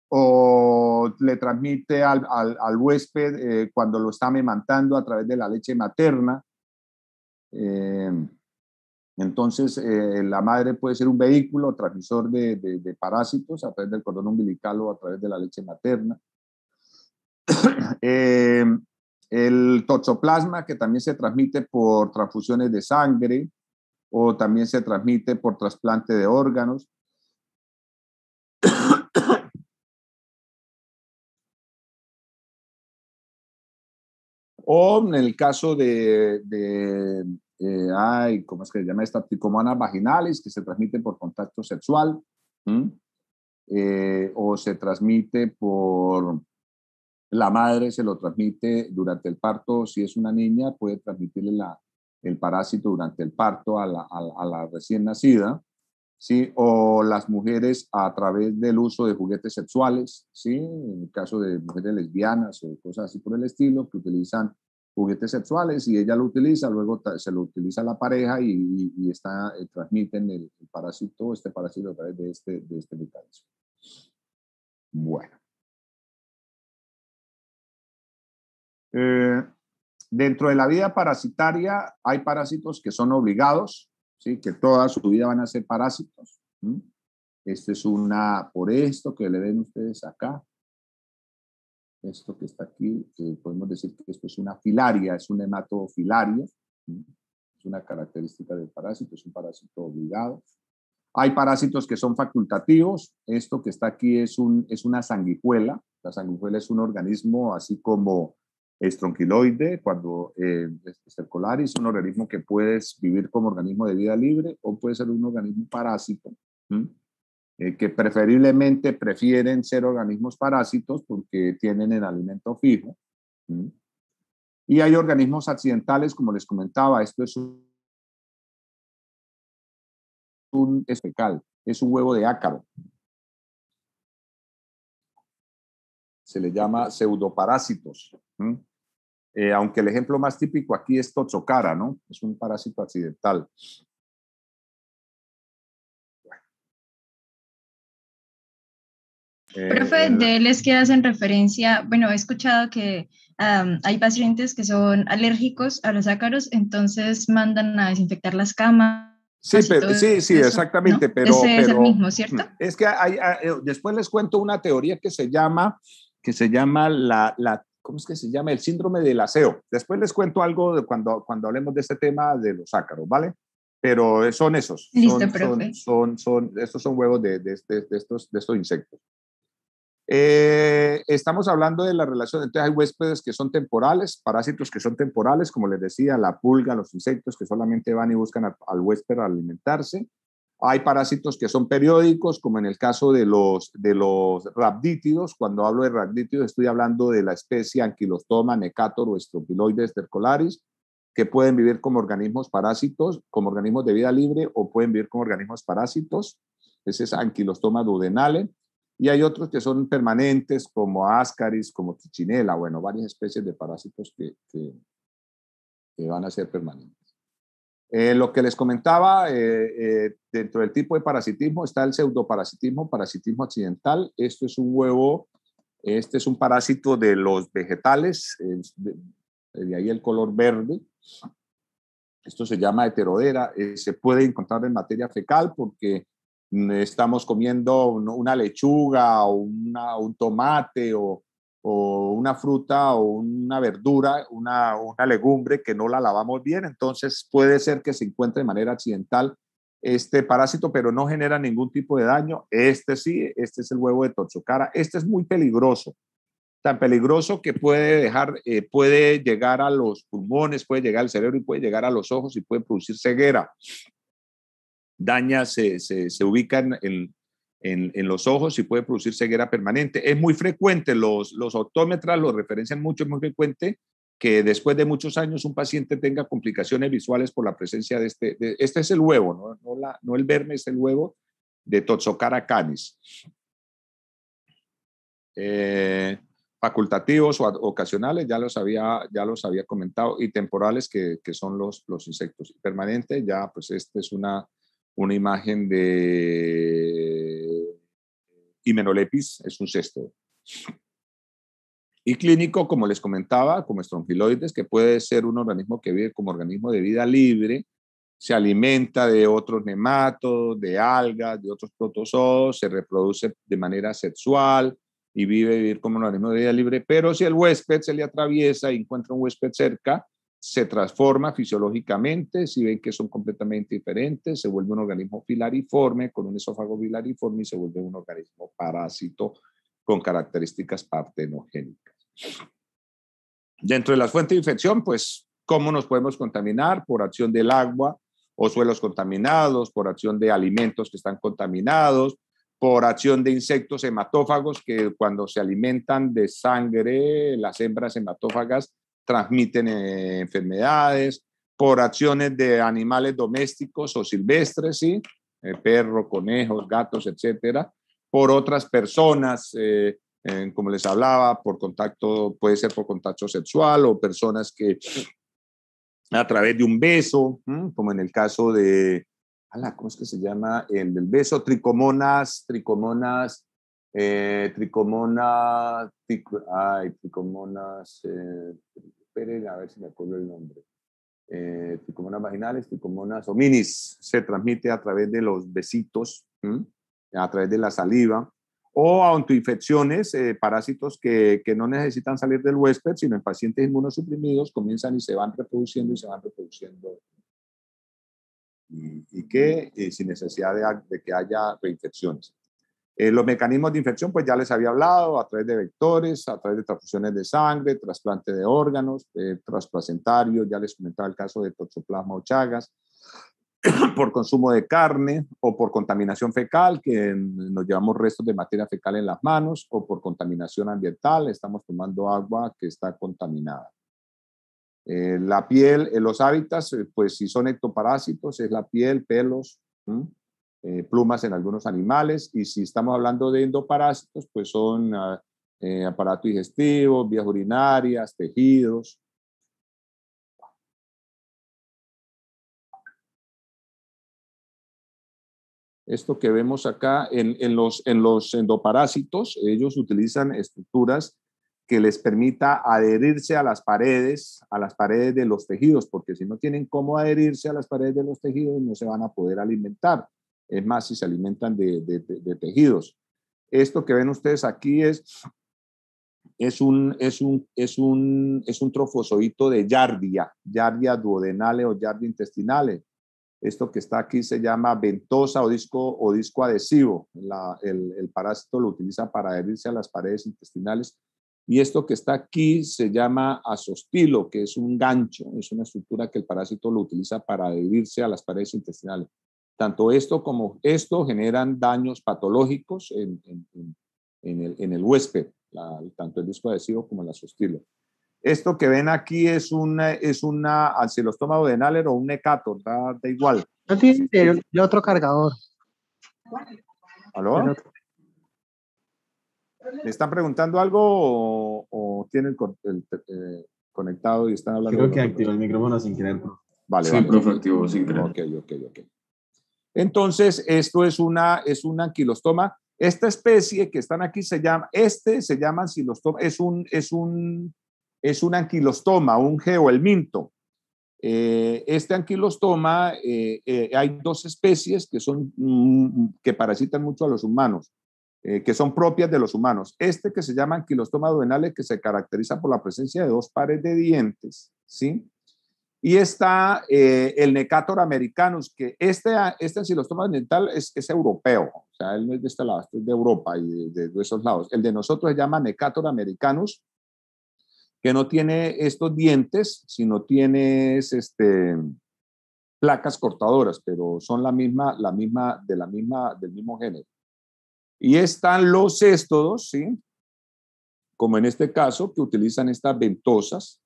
o le transmite al huésped cuando lo está amamantando a través de la leche materna. Entonces, la madre puede ser un vehículo transmisor de parásitos a través del cordón umbilical o a través de la leche materna. El toxoplasma, que también se transmite por transfusiones de sangre o también se transmite por trasplante de órganos. O en el caso ¿cómo es que se llama esta? Tricomonas vaginales, que se transmite por contacto sexual, o se transmite por la madre, se lo transmite durante el parto. Si es una niña, puede transmitirle el parásito durante el parto a la recién nacida, ¿sí? O las mujeres a través del uso de juguetes sexuales, ¿sí? En el caso de mujeres lesbianas o cosas así por el estilo, que utilizan juguetes sexuales y ella lo utiliza, luego se lo utiliza la pareja y transmiten este parásito a través de este mecanismo. Bueno. Dentro de la vida parasitaria hay parásitos que son obligados, ¿sí? Que toda su vida van a ser parásitos. Este es por esto que le ven ustedes acá. Esto que está aquí, podemos decir que esto es una filaria, es un hematofilario. Es una característica del parásito, es un parásito obligado. Hay parásitos que son facultativos. Esto que está aquí es una sanguijuela. La sanguijuela es un organismo así como estronquiloide, cuando estercolaris, un organismo que puedes vivir como organismo de vida libre o puede ser un organismo parásito, que preferiblemente prefieren ser organismos parásitos porque tienen el alimento fijo. Y hay organismos accidentales, como les comentaba, esto es es fecal, es un huevo de ácaro. Se le llama pseudoparásitos. Aunque el ejemplo más típico aquí es Toxocara, ¿no? Es un parásito accidental. Profe, de les que hacen referencia, bueno, he escuchado que hay pacientes que son alérgicos a los ácaros, entonces mandan a desinfectar las camas. Sí, sí, exactamente. ¿No? Pero es el mismo, ¿cierto? Es que después les cuento una teoría que se llama ¿cómo es que se llama? El síndrome del aseo. Después les cuento algo de cuando hablemos de este tema de los ácaros, ¿vale? Pero son esos. Listo, profe. Estos son huevos de estos insectos. Estamos hablando de la relación. Entonces hay huéspedes que son temporales, parásitos que son temporales, como les decía, la pulga, los insectos que solamente van y buscan al huésped a alimentarse. Hay parásitos que son periódicos, como en el caso de los rhabdítidos. Cuando hablo de rhabdítidos estoy hablando de la especie Ankylostoma, Necator o Strophiloides stercolaris, que pueden vivir como organismos parásitos, como organismos de vida libre, o pueden vivir como organismos parásitos. Ese es Ankylostoma duodenale. Y hay otros que son permanentes, como Ascaris, como Trichinella, bueno, varias especies de parásitos que van a ser permanentes. Lo que les comentaba, dentro del tipo de parasitismo está el pseudoparasitismo, parasitismo accidental. Esto es un huevo, este es un parásito de los vegetales, de ahí el color verde. Esto se llama heterodera, se puede encontrar en materia fecal porque estamos comiendo una lechuga o un tomate o una fruta o una verdura, una legumbre que no la lavamos bien, entonces puede ser que se encuentre de manera accidental este parásito, pero no genera ningún tipo de daño. Este sí, este es el huevo de Toxocara. Este es muy peligroso, tan peligroso que puede llegar a los pulmones, puede llegar al cerebro y puede llegar a los ojos y puede producir ceguera. Daña, se ubica en los ojos y puede producir ceguera permanente. Es muy frecuente, los optómetras lo referencian mucho, es muy frecuente que después de muchos años un paciente tenga complicaciones visuales por la presencia de este es el huevo, no el verme, es el huevo de Toxocara canis. Facultativos o ocasionales, ya los había comentado, y temporales que son los insectos. Permanentes, ya pues esta es una imagen de Hymenolepis, es un cesto. Y clínico, como les comentaba, como Strongyloides, que puede ser un organismo que vive como organismo de vida libre, se alimenta de otros nematodos, de algas, de otros protozoos, se reproduce de manera sexual y vivir como un organismo de vida libre, pero si el huésped se le atraviesa y encuentra un huésped cerca, se transforma fisiológicamente, si ven que son completamente diferentes, se vuelve un organismo filariforme, con un esófago filariforme y se vuelve un organismo parásito con características partenogénicas. Dentro de las fuentes de infección, pues, ¿cómo nos podemos contaminar? Por acción del agua o suelos contaminados, por acción de alimentos que están contaminados, por acción de insectos hematófagos que cuando se alimentan de sangre, las hembras hematófagas transmiten enfermedades, por acciones de animales domésticos o silvestres, ¿sí? Perros, conejos, gatos, etcétera, por otras personas, como les hablaba, por contacto, puede ser por contacto sexual o personas que a través de un beso, como en el caso de, ¿cómo es que se llama? El del beso, tricomonas, esperen a ver si me acuerdo el nombre. Tricomonas vaginales, tricomonas hominis, se transmite a través de los besitos, a través de la saliva, o autoinfecciones, parásitos que no necesitan salir del huésped, sino en pacientes inmunosuprimidos comienzan y se van reproduciendo y que sin necesidad de que haya reinfecciones. Los mecanismos de infección, pues ya les había hablado, a través de vectores, a través de transfusiones de sangre, trasplante de órganos, trasplacentario, ya les comentaba el caso de Toxoplasma o Chagas, por consumo de carne o por contaminación fecal, que nos llevamos restos de materia fecal en las manos, o por contaminación ambiental, estamos tomando agua que está contaminada. La piel, los hábitats, pues si son ectoparásitos, es la piel, pelos, plumas en algunos animales, y si estamos hablando de endoparásitos, pues son aparato digestivo, vías urinarias, tejidos. Esto que vemos acá en los endoparásitos, ellos utilizan estructuras que les permita adherirse a las paredes de los tejidos, porque si no tienen cómo adherirse a las paredes de los tejidos, no se van a poder alimentar. Es más, si se alimentan de tejidos. Esto que ven ustedes aquí es un trofozoito de Giardia duodenale o Giardia intestinale. Esto que está aquí se llama ventosa o disco adhesivo. El parásito lo utiliza para adherirse a las paredes intestinales. Y esto que está aquí se llama asostilo, que es un gancho, es una estructura que el parásito lo utiliza para adherirse a las paredes intestinales. Tanto esto como esto generan daños patológicos en el huésped, tanto el disco adhesivo como el asostilo. Esto que ven aquí es una ancilostoma duodenale o un necator, da igual. No tiene el otro cargador. ¿Aló? ¿Me están preguntando algo o tienen conectado y están hablando? Creo que activó el micrófono sin querer. Vale, sí, vale. profe, activó sin querer. Ok. Entonces, esto es una anquilostoma. Esta especie que están aquí se llama ancilostoma, es un anquilostoma, un geohelminto. Este anquilostoma, hay dos especies que parasitan mucho a los humanos, que son propias de los humanos. Este que se llama anquilostoma duodenale, que se caracteriza por la presencia de dos pares de dientes, ¿sí? Y está el Necator americanus, que este anquilostoma dental es europeo, o sea, él no es de este lado, este es de Europa y de esos lados. El de nosotros se llama Necator americanus, que no tiene estos dientes, sino tiene placas cortadoras, pero son del mismo género. Y están los céstodos, ¿sí? Como en este caso, que utilizan estas ventosas.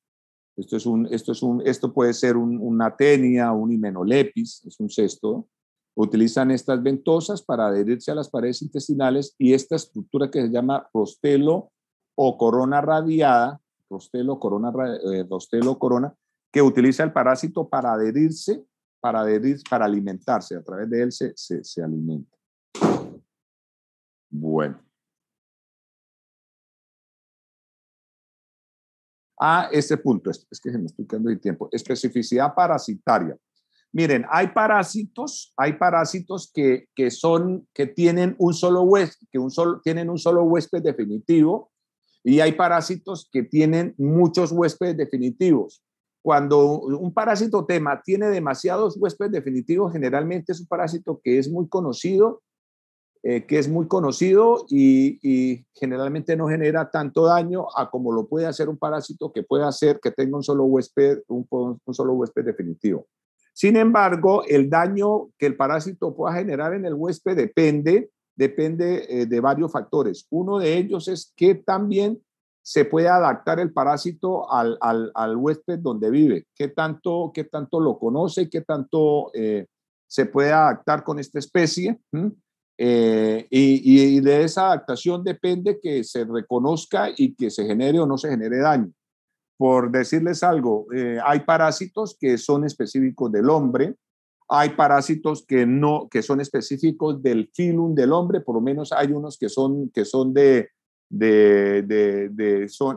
Esto puede ser una tenia, un himenolepis, es un céstodo. Utilizan estas ventosas para adherirse a las paredes intestinales, y esta estructura que se llama rostelo o corona radiada, rostelo, corona, que utiliza el parásito para adherirse, para alimentarse. A través de él se alimenta. Bueno. Este punto, es que se me estoy quedando de tiempo. Especificidad parasitaria. Miren, hay parásitos que tienen un solo huésped, tienen un solo huésped definitivo, y hay parásitos que tienen muchos huéspedes definitivos. Cuando un parásito tema tiene demasiados huéspedes definitivos, generalmente es un parásito que es muy conocido, y generalmente no genera tanto daño a como lo puede hacer un parásito que puede hacer que tenga un solo huésped definitivo. Sin embargo, el daño que el parásito pueda generar en el huésped depende de varios factores. Uno de ellos es que también se puede adaptar el parásito al huésped donde vive, qué tanto lo conoce, qué tanto se puede adaptar con esta especie. Y de esa adaptación depende que se reconozca y que se genere o no se genere daño. Por decirles algo, hay parásitos que son específicos del hombre, hay parásitos que son específicos del filum del hombre, por lo menos hay unos que son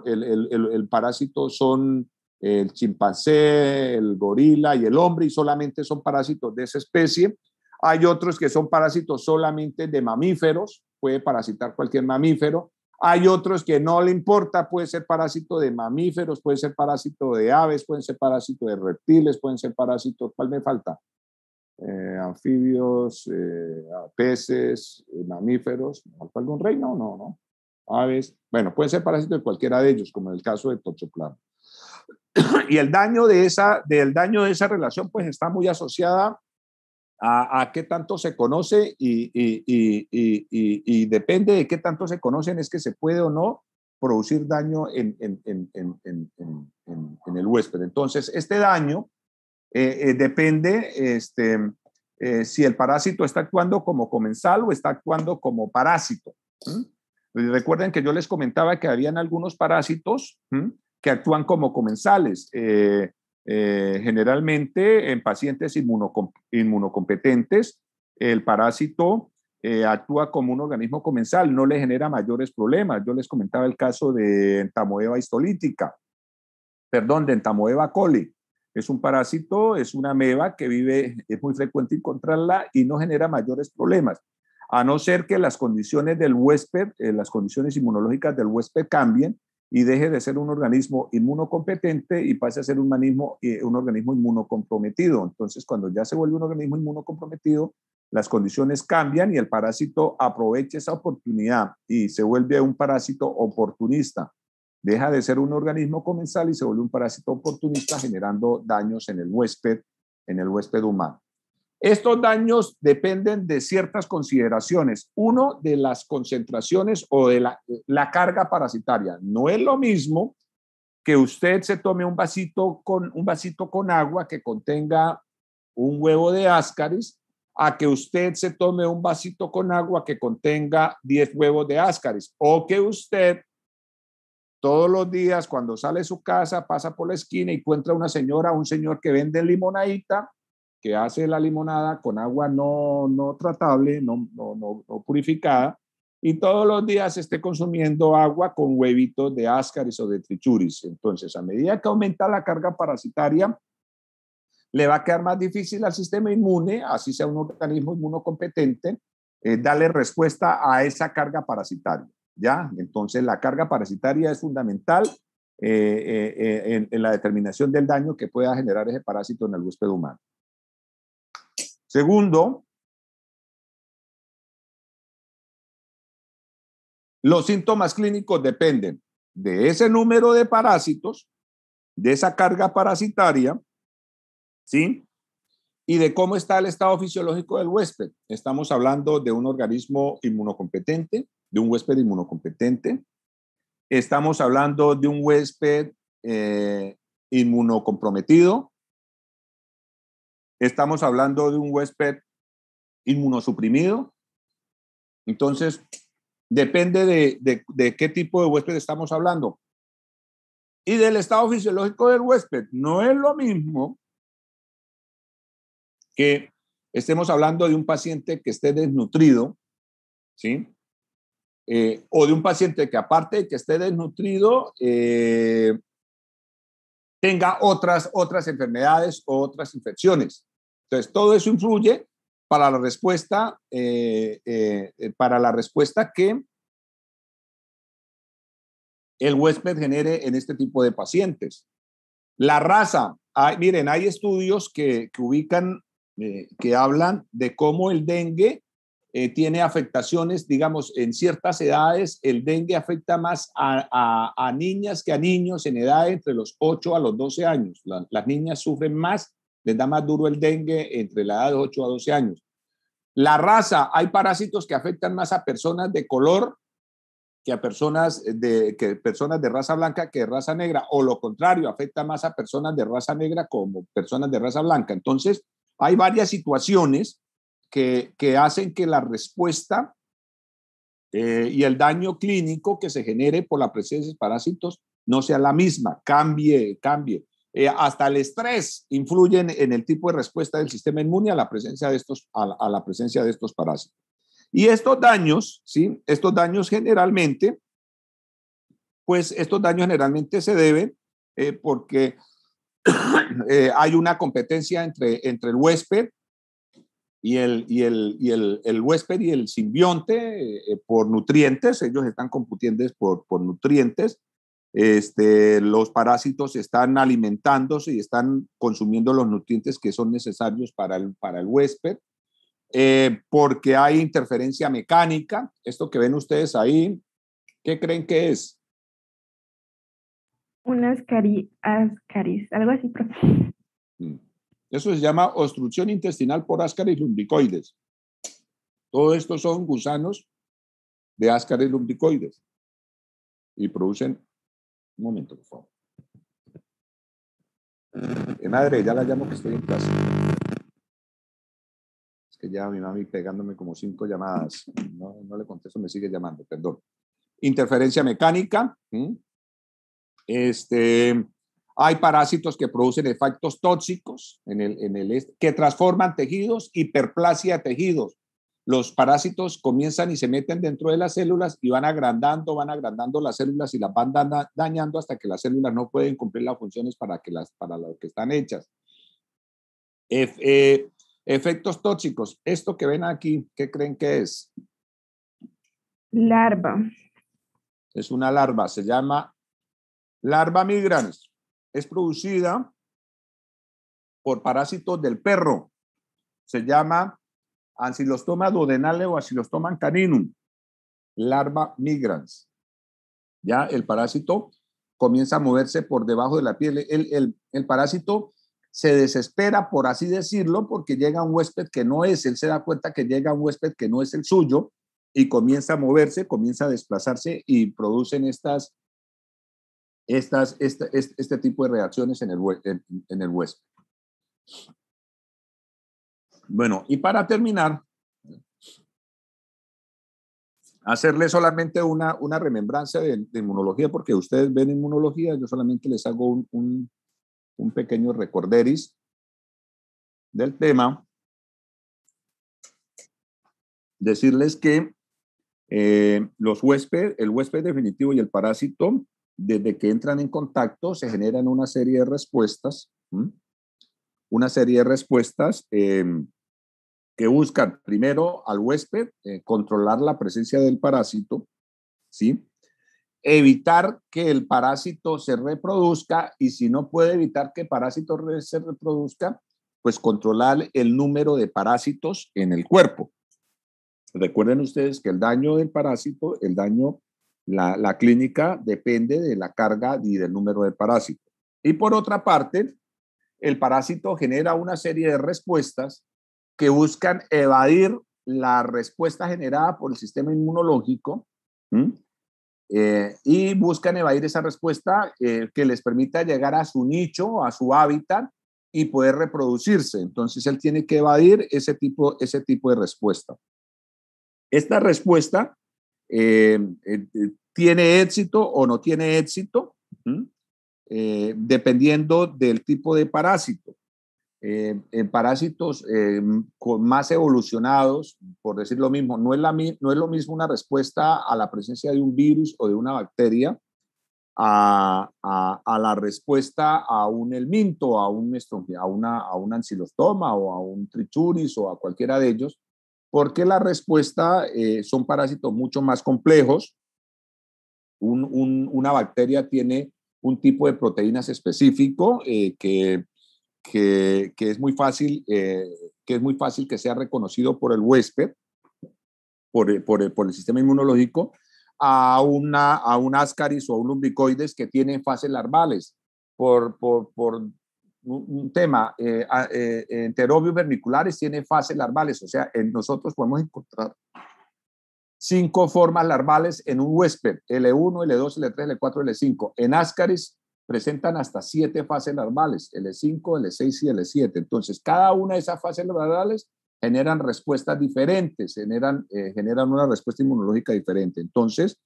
el parásito son el chimpancé, el gorila y el hombre, y solamente son parásitos de esa especie. Hay otros que son parásitos solamente de mamíferos, puede parasitar cualquier mamífero. Hay otros que no le importa, puede ser parásito de mamíferos, puede ser parásito de aves, pueden ser parásito de reptiles, pueden ser parásitos, ¿cuál me falta? Anfibios, peces, mamíferos. ¿Me falta algún reino? No. Aves. Bueno, pueden ser parásitos de cualquiera de ellos, como en el caso de Toxoplasma. Y el daño de esa relación pues está muy asociada a qué tanto se conoce, y depende de qué tanto se conocen es que se puede o no producir daño en el huésped. Entonces, este daño depende si el parásito está actuando como comensal o está actuando como parásito. Recuerden que yo les comentaba que habían algunos parásitos que actúan como comensales. Generalmente en pacientes inmunocompetentes, el parásito actúa como un organismo comensal, no le genera mayores problemas. Yo les comentaba el caso de Entamoeba histolítica, de Entamoeba coli. Es un parásito, es una ameba que vive, es muy frecuente encontrarla y no genera mayores problemas, a no ser que las condiciones del huésped, las condiciones inmunológicas del huésped cambien y deje de ser un organismo inmunocompetente y pase a ser un organismo inmunocomprometido. Entonces, cuando ya se vuelve un organismo inmunocomprometido, las condiciones cambian y el parásito aprovecha esa oportunidad y se vuelve un parásito oportunista. Deja de ser un organismo comensal y se vuelve un parásito oportunista, generando daños en el huésped humano. Estos daños dependen de ciertas consideraciones. Uno, de las concentraciones o de la carga parasitaria. No es lo mismo que usted se tome un vasito con agua que contenga un huevo de Ascaris, a que usted se tome un vasito con agua que contenga 10 huevos de Ascaris, o que usted todos los días cuando sale de su casa pasa por la esquina y encuentra una señora o un señor que vende limonadita, que hace la limonada con agua no tratable, no purificada, y todos los días esté consumiendo agua con huevitos de Ascaris o de Trichuris. Entonces, a medida que aumenta la carga parasitaria, le va a quedar más difícil al sistema inmune, así sea un organismo inmunocompetente, darle respuesta a esa carga parasitaria, ¿ya? Entonces, la carga parasitaria es fundamental en la determinación del daño que pueda generar ese parásito en el huésped humano. Segundo, los síntomas clínicos dependen de ese número de parásitos, de esa carga parasitaria, ¿sí? Y de cómo está el estado fisiológico del huésped. Estamos hablando de un organismo inmunocompetente, de un huésped inmunocompetente. Estamos hablando de un huésped inmunocomprometido. Estamos hablando de un huésped inmunosuprimido. Entonces, depende de qué tipo de huésped estamos hablando. Y del estado fisiológico del huésped. No es lo mismo que estemos hablando de un paciente que esté desnutrido, ¿sí? O de un paciente que aparte de que esté desnutrido, tenga otras enfermedades o otras infecciones. Entonces, todo eso influye para la respuesta que el huésped genere en este tipo de pacientes. La raza, miren, hay estudios que ubican, que hablan de cómo el dengue tiene afectaciones, digamos, en ciertas edades. El dengue afecta más a niñas que a niños en edad entre los 8 a los 12 años. Las niñas sufren más, les da más duro el dengue entre la edad de 8 a 12 años. La raza, hay parásitos que afectan más a personas de color que a personas de raza blanca que de raza negra, o lo contrario, afecta más a personas de raza negra como personas de raza blanca. Entonces, hay varias situaciones que hacen que la respuesta y el daño clínico que se genere por la presencia de parásitos no sea la misma, cambie. Hasta el estrés influye en el tipo de respuesta del sistema inmune a la presencia de estos parásitos. Y estos daños, ¿sí? Estos daños generalmente se deben porque hay una competencia entre el huésped y el huésped y el simbionte por nutrientes. Ellos están compitiendo por nutrientes. Los parásitos están alimentándose y están consumiendo los nutrientes que son necesarios para el huésped. Porque hay interferencia mecánica. Esto que ven ustedes ahí, ¿qué creen que es? Un ascaris, algo así, profe. Eso se llama obstrucción intestinal por Ascaris lumbricoides. Todo esto son gusanos de Ascaris lumbricoides y producen... Un momento, por favor. Madre, ya la llamo que estoy en clase. Es que ya mi mami pegándome como 5 llamadas. No le contesto, me sigue llamando, perdón. Interferencia mecánica. Hay parásitos que producen efectos tóxicos que transforman tejidos, hiperplasia de tejidos. Los parásitos comienzan y se meten dentro de las células y van agrandando las células y las van dañando hasta que las células no pueden cumplir las funciones para lo que están hechas. Efectos tóxicos. Esto que ven aquí, ¿qué creen que es? Larva. Es una larva, se llama larva migrans. Es producida por parásitos del perro. Se llama Ancylostoma duodenale o Ancylostoma caninum. Larva migrans. Ya el parásito comienza a moverse por debajo de la piel. El parásito se desespera, por así decirlo, porque llega un huésped que no es. Él se da cuenta que llega un huésped que no es el suyo y comienza a moverse, comienza a desplazarse y producen este tipo de reacciones en el huésped. Bueno, y para terminar, hacerle solamente una remembranza de inmunología, porque ustedes ven inmunología, yo solamente les hago un pequeño recorderis del tema. Decirles que el huésped definitivo y el parásito, desde que entran en contacto, se generan una serie de respuestas. una serie de respuestas que buscan primero al huésped controlar la presencia del parásito, ¿sí? Evitar que el parásito se reproduzca y si no puede evitar que el parásito se reproduzca, pues controlar el número de parásitos en el cuerpo. Recuerden ustedes que el daño del parásito, la clínica depende de la carga y del número de parásitos. Y por otra parte, el parásito genera una serie de respuestas que buscan evadir la respuesta generada por el sistema inmunológico y buscan evadir esa respuesta que les permita llegar a su nicho, a su hábitat y poder reproducirse. Entonces, él tiene que evadir ese tipo de respuesta. Esta respuesta tiene éxito o no tiene éxito, dependiendo del tipo de parásito. En parásitos más evolucionados, por decir lo mismo, no es lo mismo una respuesta a la presencia de un virus o de una bacteria a la respuesta a un helminto, a un ancilostoma o a un trichuris o a cualquiera de ellos, porque la respuesta son parásitos mucho más complejos. Una bacteria tiene un tipo de proteínas específico que es muy fácil que sea reconocido por el huésped, por el sistema inmunológico, a un Ascaris o a un Lumbricoides que tienen fases larvales. Por un tema, Enterobius vermiculares tiene fases larvales, o sea, nosotros podemos encontrar 5 formas larvales en un huésped, L1, L2, L3, L4, L5. En Ascaris presentan hasta 7 fases larvales, L5, L6 y L7. Entonces, cada una de esas fases larvales generan respuestas diferentes, generan una respuesta inmunológica diferente. Entonces,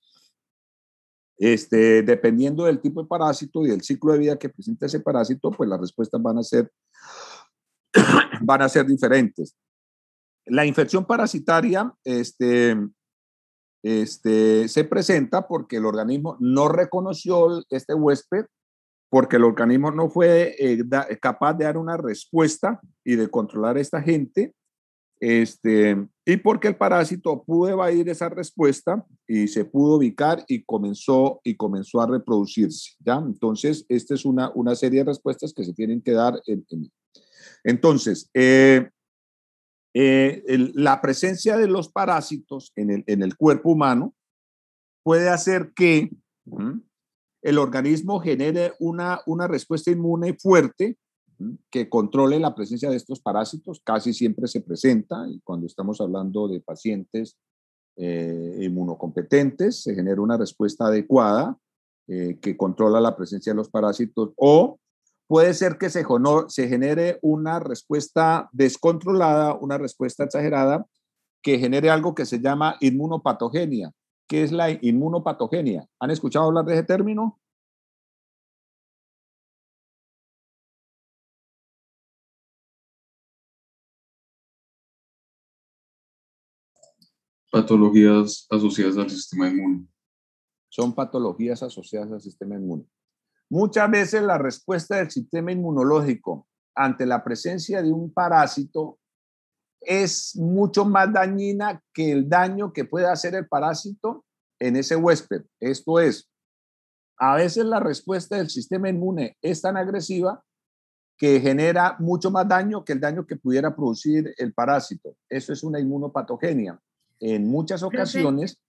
dependiendo del tipo de parásito y del ciclo de vida que presenta ese parásito, pues las respuestas van a ser diferentes. La infección parasitaria se presenta porque el organismo no reconoció este huésped, porque el organismo no fue capaz de dar una respuesta y de controlar a esta gente, y porque el parásito pudo evadir esa respuesta y se pudo ubicar y comenzó a reproducirse, ¿ya? Entonces, esta es una serie de respuestas que se tienen que dar. Entonces, la presencia de los parásitos en el cuerpo humano puede hacer que el organismo genere una respuesta inmune fuerte que controle la presencia de estos parásitos. Casi siempre se presenta, y cuando estamos hablando de pacientes inmunocompetentes, se genera una respuesta adecuada que controla la presencia de los parásitos, o puede ser que se genere una respuesta descontrolada, una respuesta exagerada, que genere algo que se llama inmunopatogenia. ¿Qué es la inmunopatogenia? ¿Han escuchado hablar de ese término? Patologías asociadas al sistema inmune. Son patologías asociadas al sistema inmune. Muchas veces la respuesta del sistema inmunológico ante la presencia de un parásito es mucho más dañina que el daño que puede hacer el parásito en ese huésped. Esto es, a veces la respuesta del sistema inmune es tan agresiva que genera mucho más daño que el daño que pudiera producir el parásito. Eso es una inmunopatogenia. En muchas ocasiones,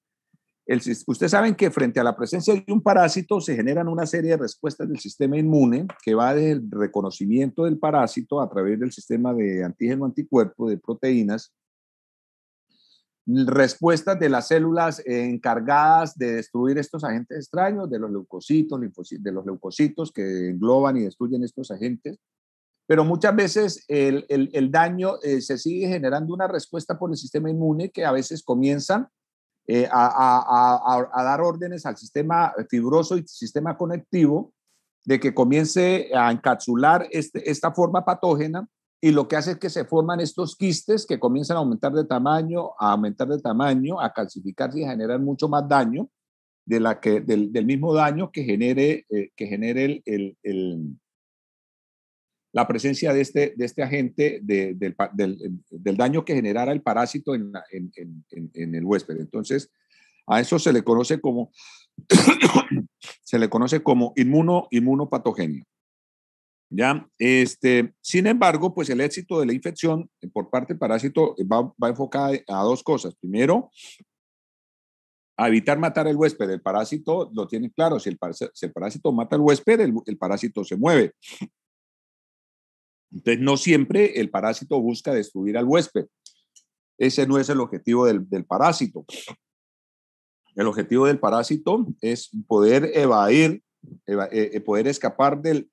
ustedes saben que frente a la presencia de un parásito se generan una serie de respuestas del sistema inmune que va desde el reconocimiento del parásito a través del sistema de antígeno-anticuerpo, de proteínas, respuestas de las células encargadas de destruir estos agentes extraños, de los leucocitos que engloban y destruyen estos agentes. Pero muchas veces el daño se sigue generando una respuesta por el sistema inmune que a veces comienzan a dar órdenes al sistema fibroso y sistema conectivo de que comience a encapsular esta forma patógena, y lo que hace es que se forman estos quistes que comienzan a aumentar de tamaño, a calcificarse y a generar mucho más daño del mismo daño que genere la presencia de este agente del daño que generara el parásito en el huésped. Entonces, a eso se le conoce como, inmunopatogenia. ¿Ya? Sin embargo, pues el éxito de la infección por parte del parásito va enfocada a dos cosas. Primero, a evitar matar al huésped. El parásito lo tienen claro, si el parásito mata al huésped, el parásito se mueve. Entonces, no siempre el parásito busca destruir al huésped. Ese no es el objetivo del parásito. El objetivo del parásito es poder evadir, poder escapar de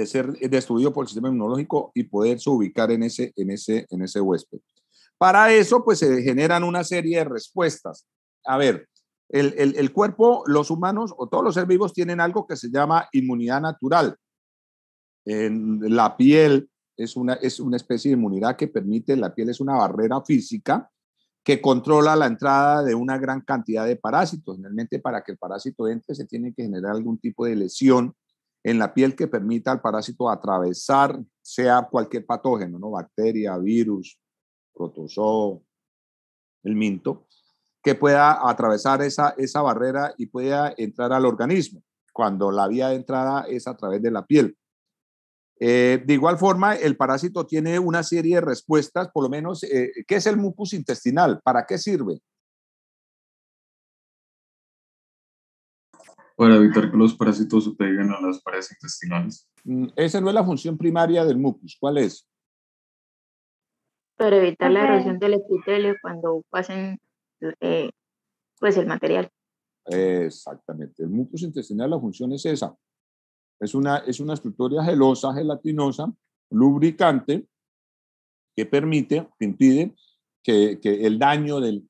ser destruido por el sistema inmunológico y poderse ubicar en ese huésped. Para eso, pues se generan una serie de respuestas. A ver, el cuerpo, los humanos o todos los seres vivos tienen algo que se llama inmunidad natural. La piel es una especie de inmunidad que permite, la piel es una barrera física que controla la entrada de una gran cantidad de parásitos. Generalmente, para que el parásito entre, se tiene que generar algún tipo de lesión en la piel que permita al parásito atravesar, sea cualquier patógeno, ¿no? Bacteria, virus, protozoo, el minto, que pueda atravesar esa barrera y pueda entrar al organismo, cuando la vía de entrada es a través de la piel. De igual forma, el parásito tiene una serie de respuestas, por lo menos, ¿qué es el mucus intestinal? ¿Para qué sirve? Para evitar que los parásitos se peguen a las paredes intestinales. Esa no es la función primaria del mucus. ¿Cuál es? Para evitar la erosión del epitelio cuando pasen pues el material. Exactamente. El mucus intestinal, la función es esa. Es una estructura gelosa, gelatinosa, lubricante, que impide que el daño de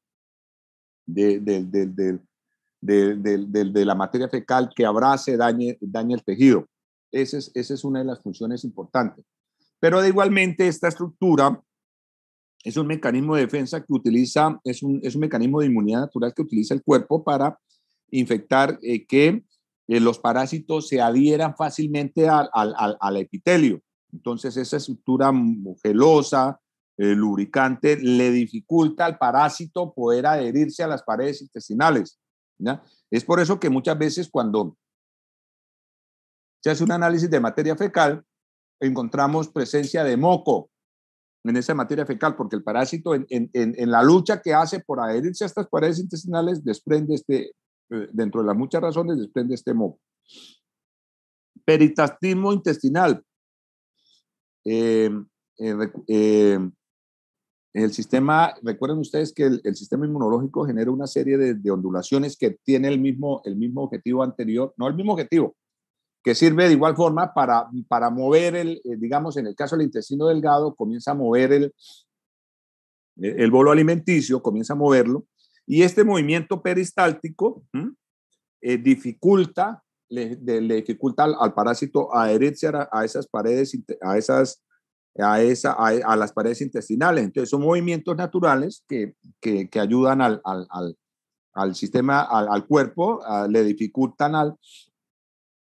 la materia fecal que abrace dañe el tejido. Esa es una de las funciones importantes. Pero igualmente esta estructura es un mecanismo de defensa que utiliza, es un mecanismo de inmunidad natural que utiliza el cuerpo para infectar que los parásitos se adhieran fácilmente al epitelio. Entonces esa estructura gelosa, lubricante, le dificulta al parásito poder adherirse a las paredes intestinales, ¿ya? Es por eso que muchas veces cuando se hace un análisis de materia fecal, encontramos presencia de moco en esa materia fecal, porque el parásito en la lucha que hace por adherirse a estas paredes intestinales desprende dentro de las muchas razones, desprende este moco. Peritactismo intestinal. El sistema, recuerden ustedes que el sistema inmunológico genera una serie de ondulaciones que tiene el mismo objetivo anterior, no el mismo objetivo, que sirve de igual forma para mover digamos, en el caso del intestino delgado, comienza a mover el bolo alimenticio, comienza a moverlo, y este movimiento peristáltico dificulta al parásito adherirse a esas paredes, a las paredes intestinales. Entonces son movimientos naturales que ayudan al sistema, al cuerpo, le dificultan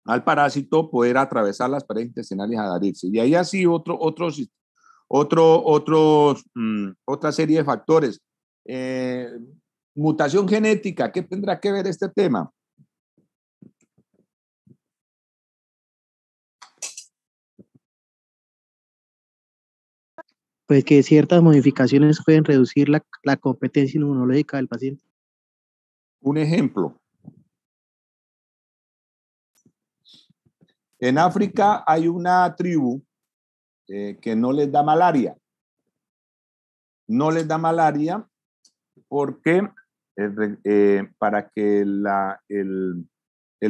al parásito poder atravesar las paredes intestinales y adherirse. Y ahí así otra serie de factores. Mutación genética, ¿qué tendrá que ver este tema? Pues que ciertas modificaciones pueden reducir la competencia inmunológica del paciente. Un ejemplo. En África hay una tribu que no les da malaria. No les da malaria porque para que el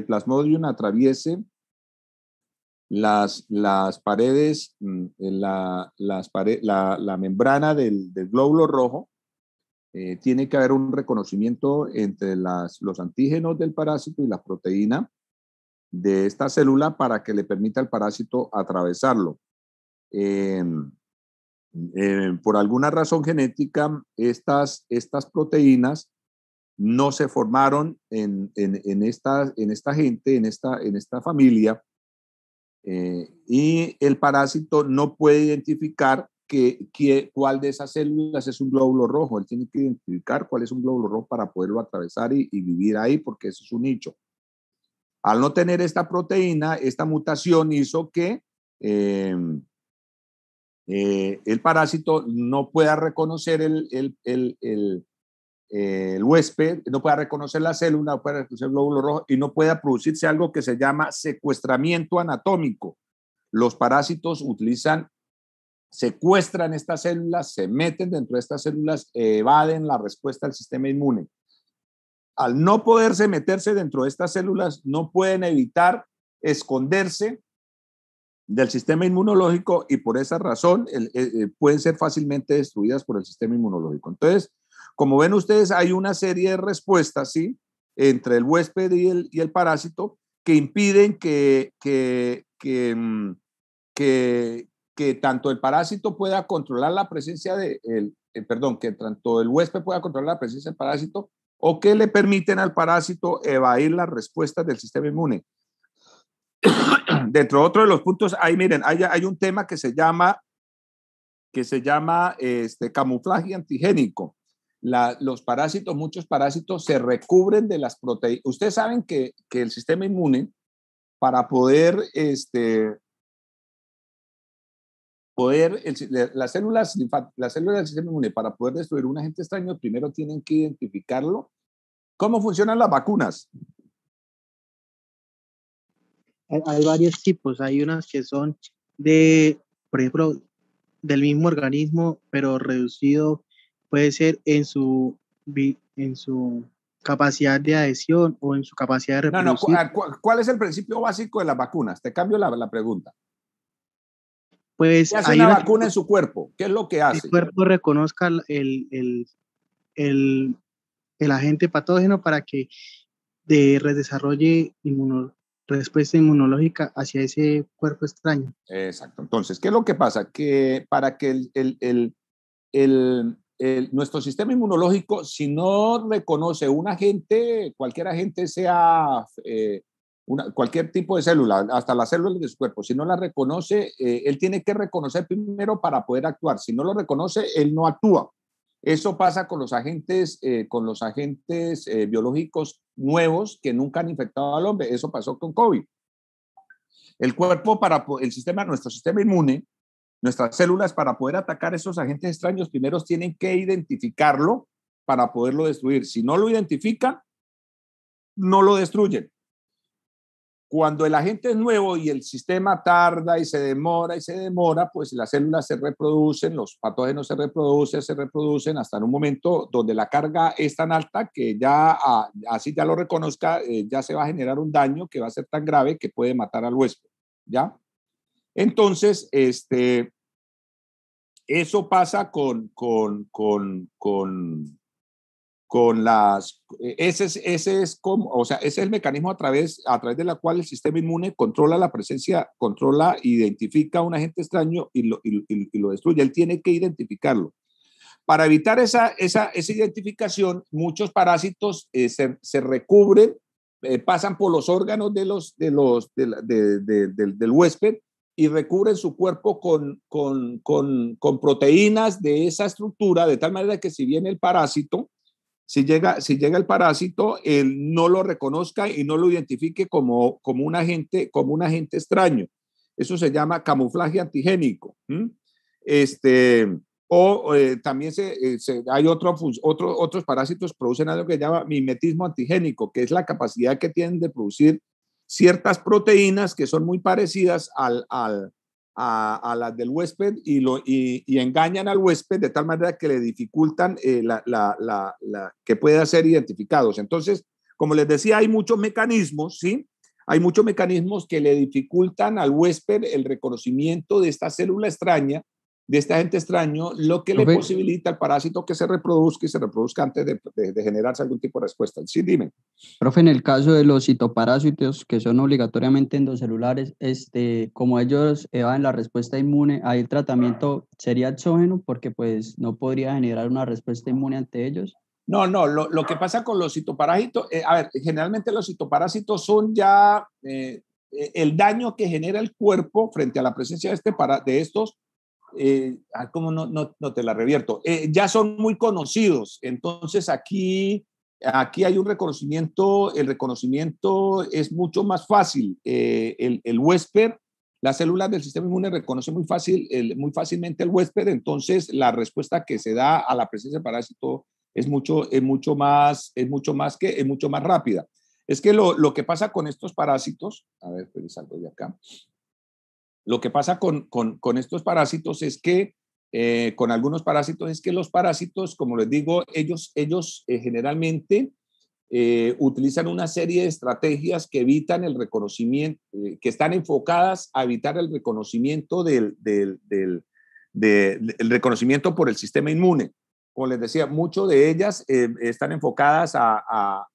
plasmodium atraviese las paredes, la membrana del glóbulo rojo, tiene que haber un reconocimiento entre los antígenos del parásito y la proteína de esta célula para que le permita al parásito atravesarlo. Por alguna razón genética, estas proteínas no se formaron en esta gente, en esta familia, Y el parásito no puede identificar cuál de esas células es un glóbulo rojo. Él tiene que identificar cuál es un glóbulo rojo para poderlo atravesar y vivir ahí, porque eso es un nicho. Al no tener esta proteína, esta mutación hizo que el parásito no pueda reconocer el huésped, no pueda reconocer la célula, no pueda reconocer el glóbulo rojo y no pueda producirse algo que se llama secuestramiento anatómico. Los parásitos secuestran estas células, se meten dentro de estas células, evaden la respuesta del sistema inmune. Al no poderse meterse dentro de estas células, no pueden evitar esconderse del sistema inmunológico y por esa razón pueden ser fácilmente destruidas por el sistema inmunológico. Entonces, como ven ustedes, hay una serie de respuestas, ¿sí?, entre el huésped y el parásito que impiden que tanto el parásito pueda controlar la presencia que tanto el huésped pueda controlar la presencia del parásito o que le permiten al parásito evadir las respuestas del sistema inmune. Dentro de otro de los puntos, miren, hay un tema que se llama camuflaje antigénico. Muchos parásitos se recubren de las proteínas. Ustedes saben que el sistema inmune, para las células del sistema inmune, para poder destruir un agente extraño, primero tienen que identificarlo. ¿Cómo funcionan las vacunas? Hay varios tipos. Hay unas que son por ejemplo, del mismo organismo, pero reducido, puede ser en su capacidad de adhesión o en su capacidad de reproducir. ¿Cuál es el principio básico de las vacunas? Te cambio la pregunta. Pues ¿Qué hace una vacuna en su cuerpo? ¿Qué es lo que hace? El cuerpo reconozca el agente patógeno para que desarrolle respuesta inmunológica hacia ese cuerpo extraño. Exacto. Entonces, ¿qué es lo que pasa? Que para que nuestro sistema inmunológico, si no reconoce un agente, cualquier agente sea cualquier tipo de célula, hasta las células de su cuerpo, si no la reconoce, él tiene que reconocer primero para poder actuar. Si no lo reconoce, él no actúa. Eso pasa con los agentes biológicos nuevos que nunca han infectado al hombre. Eso pasó con COVID. El cuerpo, nuestro sistema inmune, nuestras células, para poder atacar esos agentes extraños, primero tienen que identificarlo para poderlo destruir. Si no lo identifican, no lo destruyen. Cuando el agente es nuevo y el sistema tarda y se demora, pues las células se reproducen, los patógenos se reproducen hasta en un momento donde la carga es tan alta que así ya lo reconozca, ya se va a generar un daño que va a ser tan grave que puede matar al huésped, ¿ya? Entonces, eso pasa ese es el mecanismo a través del cual el sistema inmune identifica un agente extraño y lo destruye. Él tiene que identificarlo. Para evitar esa identificación, muchos parásitos se recubren, pasan por los órganos del huésped y recubren su cuerpo con proteínas de esa estructura, de tal manera que si viene el parásito, si llega el parásito, él no lo reconozca y no lo identifique como un agente extraño. Eso se llama camuflaje antigénico. También hay otros parásitos que producen algo que se llama mimetismo antigénico, que es la capacidad que tienen de producir ciertas proteínas que son muy parecidas a las del huésped y engañan al huésped de tal manera que le dificultan que pueda ser identificados. Entonces, como les decía, hay muchos mecanismos, ¿sí? Hay muchos mecanismos que le dificultan al huésped el reconocimiento de esta célula extraña, de este agente extraño, lo que le posibilita al parásito que se reproduzca y se reproduzca antes de generarse algún tipo de respuesta. Sí, dime. Profe, en el caso de los citoparásitos que son obligatoriamente endocelulares, como ellos evaden la respuesta inmune, ahí el tratamiento sería exógeno porque pues no podría generar una respuesta inmune ante ellos. No, lo que pasa con los citoparásitos, generalmente los citoparásitos son ya el daño que genera el cuerpo frente a la presencia de estos, ¿cómo no te la revierto? Ya son muy conocidos. Entonces aquí hay un reconocimiento, el reconocimiento es mucho más fácil. El huésped, las células del sistema inmune reconocen muy fácilmente el huésped, entonces la respuesta que se da a la presencia de parásito es mucho más rápida. Es que lo que pasa con estos parásitos, a ver, pues salgo de acá. Lo que pasa con estos parásitos es que, con algunos parásitos, es que los parásitos, como les digo, ellos generalmente utilizan una serie de estrategias que evitan el reconocimiento, que están enfocadas a evitar el reconocimiento del reconocimiento por el sistema inmune. Como les decía, muchas de ellas están enfocadas a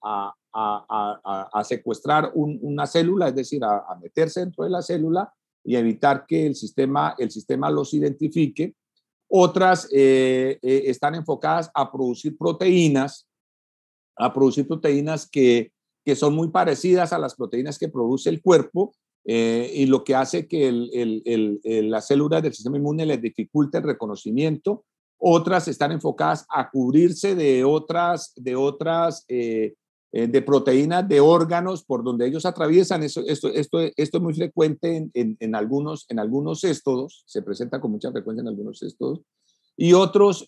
secuestrar una célula, es decir, a meterse dentro de la célula y evitar que el sistema los identifique. Otras están enfocadas a producir proteínas que son muy parecidas a las proteínas que produce el cuerpo, y lo que hace que las células del sistema inmune les dificulte el reconocimiento. Otras están enfocadas a cubrirse de proteínas de órganos por donde ellos atraviesan. Esto es muy frecuente en algunos céstodos, se presenta con mucha frecuencia en algunos céstodos. Y otros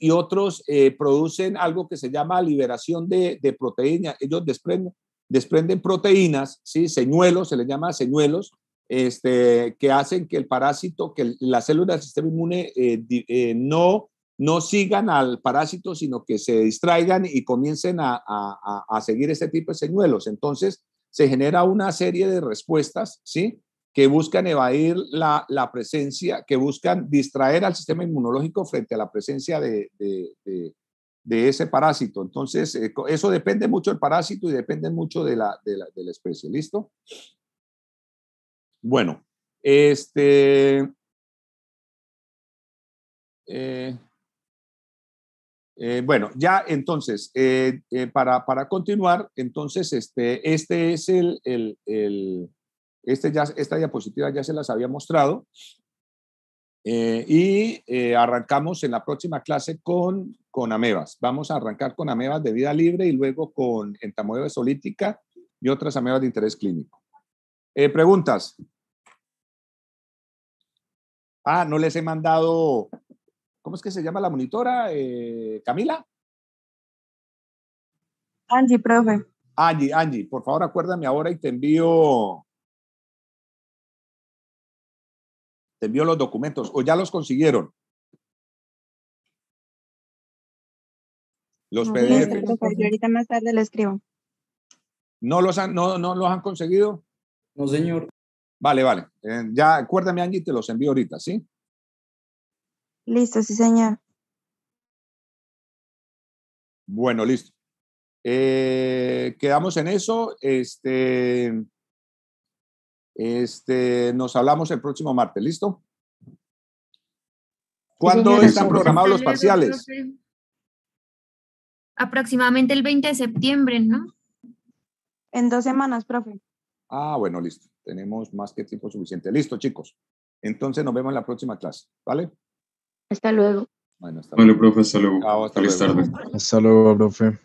producen algo que se llama liberación de proteínas. Ellos desprenden proteínas, ¿sí? Señuelos, se les llama señuelos, que hacen que el parásito, que las células del sistema inmune no sigan al parásito, sino que se distraigan y comiencen a seguir este tipo de señuelos. Entonces, se genera una serie de respuestas, ¿sí?, que buscan evadir la presencia, que buscan distraer al sistema inmunológico frente a la presencia de ese parásito. Entonces, eso depende mucho del parásito y depende mucho de la especie. ¿Listo? Bueno, bueno, ya entonces, para continuar, entonces, esta diapositiva ya se las había mostrado, y arrancamos en la próxima clase con amebas. Vamos a arrancar con amebas de vida libre y luego con entamoeba solítica y otras amebas de interés clínico. ¿Preguntas? No les he mandado, ¿cómo es que se llama la monitora? ¿Camila? Angie, profe. Angie, por favor acuérdame ahora y te envío los documentos, o ya los consiguieron. Los PDF. Listo, profe, yo ahorita más tarde le escribo. ¿No los han conseguido? No, señor. Vale. Ya acuérdame, Angie, te los envío ahorita, ¿sí? Listo, sí, señor. Bueno, listo. Quedamos en eso. Nos hablamos el próximo martes, ¿listo? ¿Cuándo están programados los parciales? Aproximadamente el 20 de septiembre, ¿no? En 2 semanas, profe. Bueno, listo. Tenemos más que tiempo suficiente. Listo, chicos. Entonces nos vemos en la próxima clase, ¿vale? Hasta luego. Bueno, hasta luego. Vale, profe, hasta luego. Chao, hasta Feliz luego. tarde. Hasta luego, profe.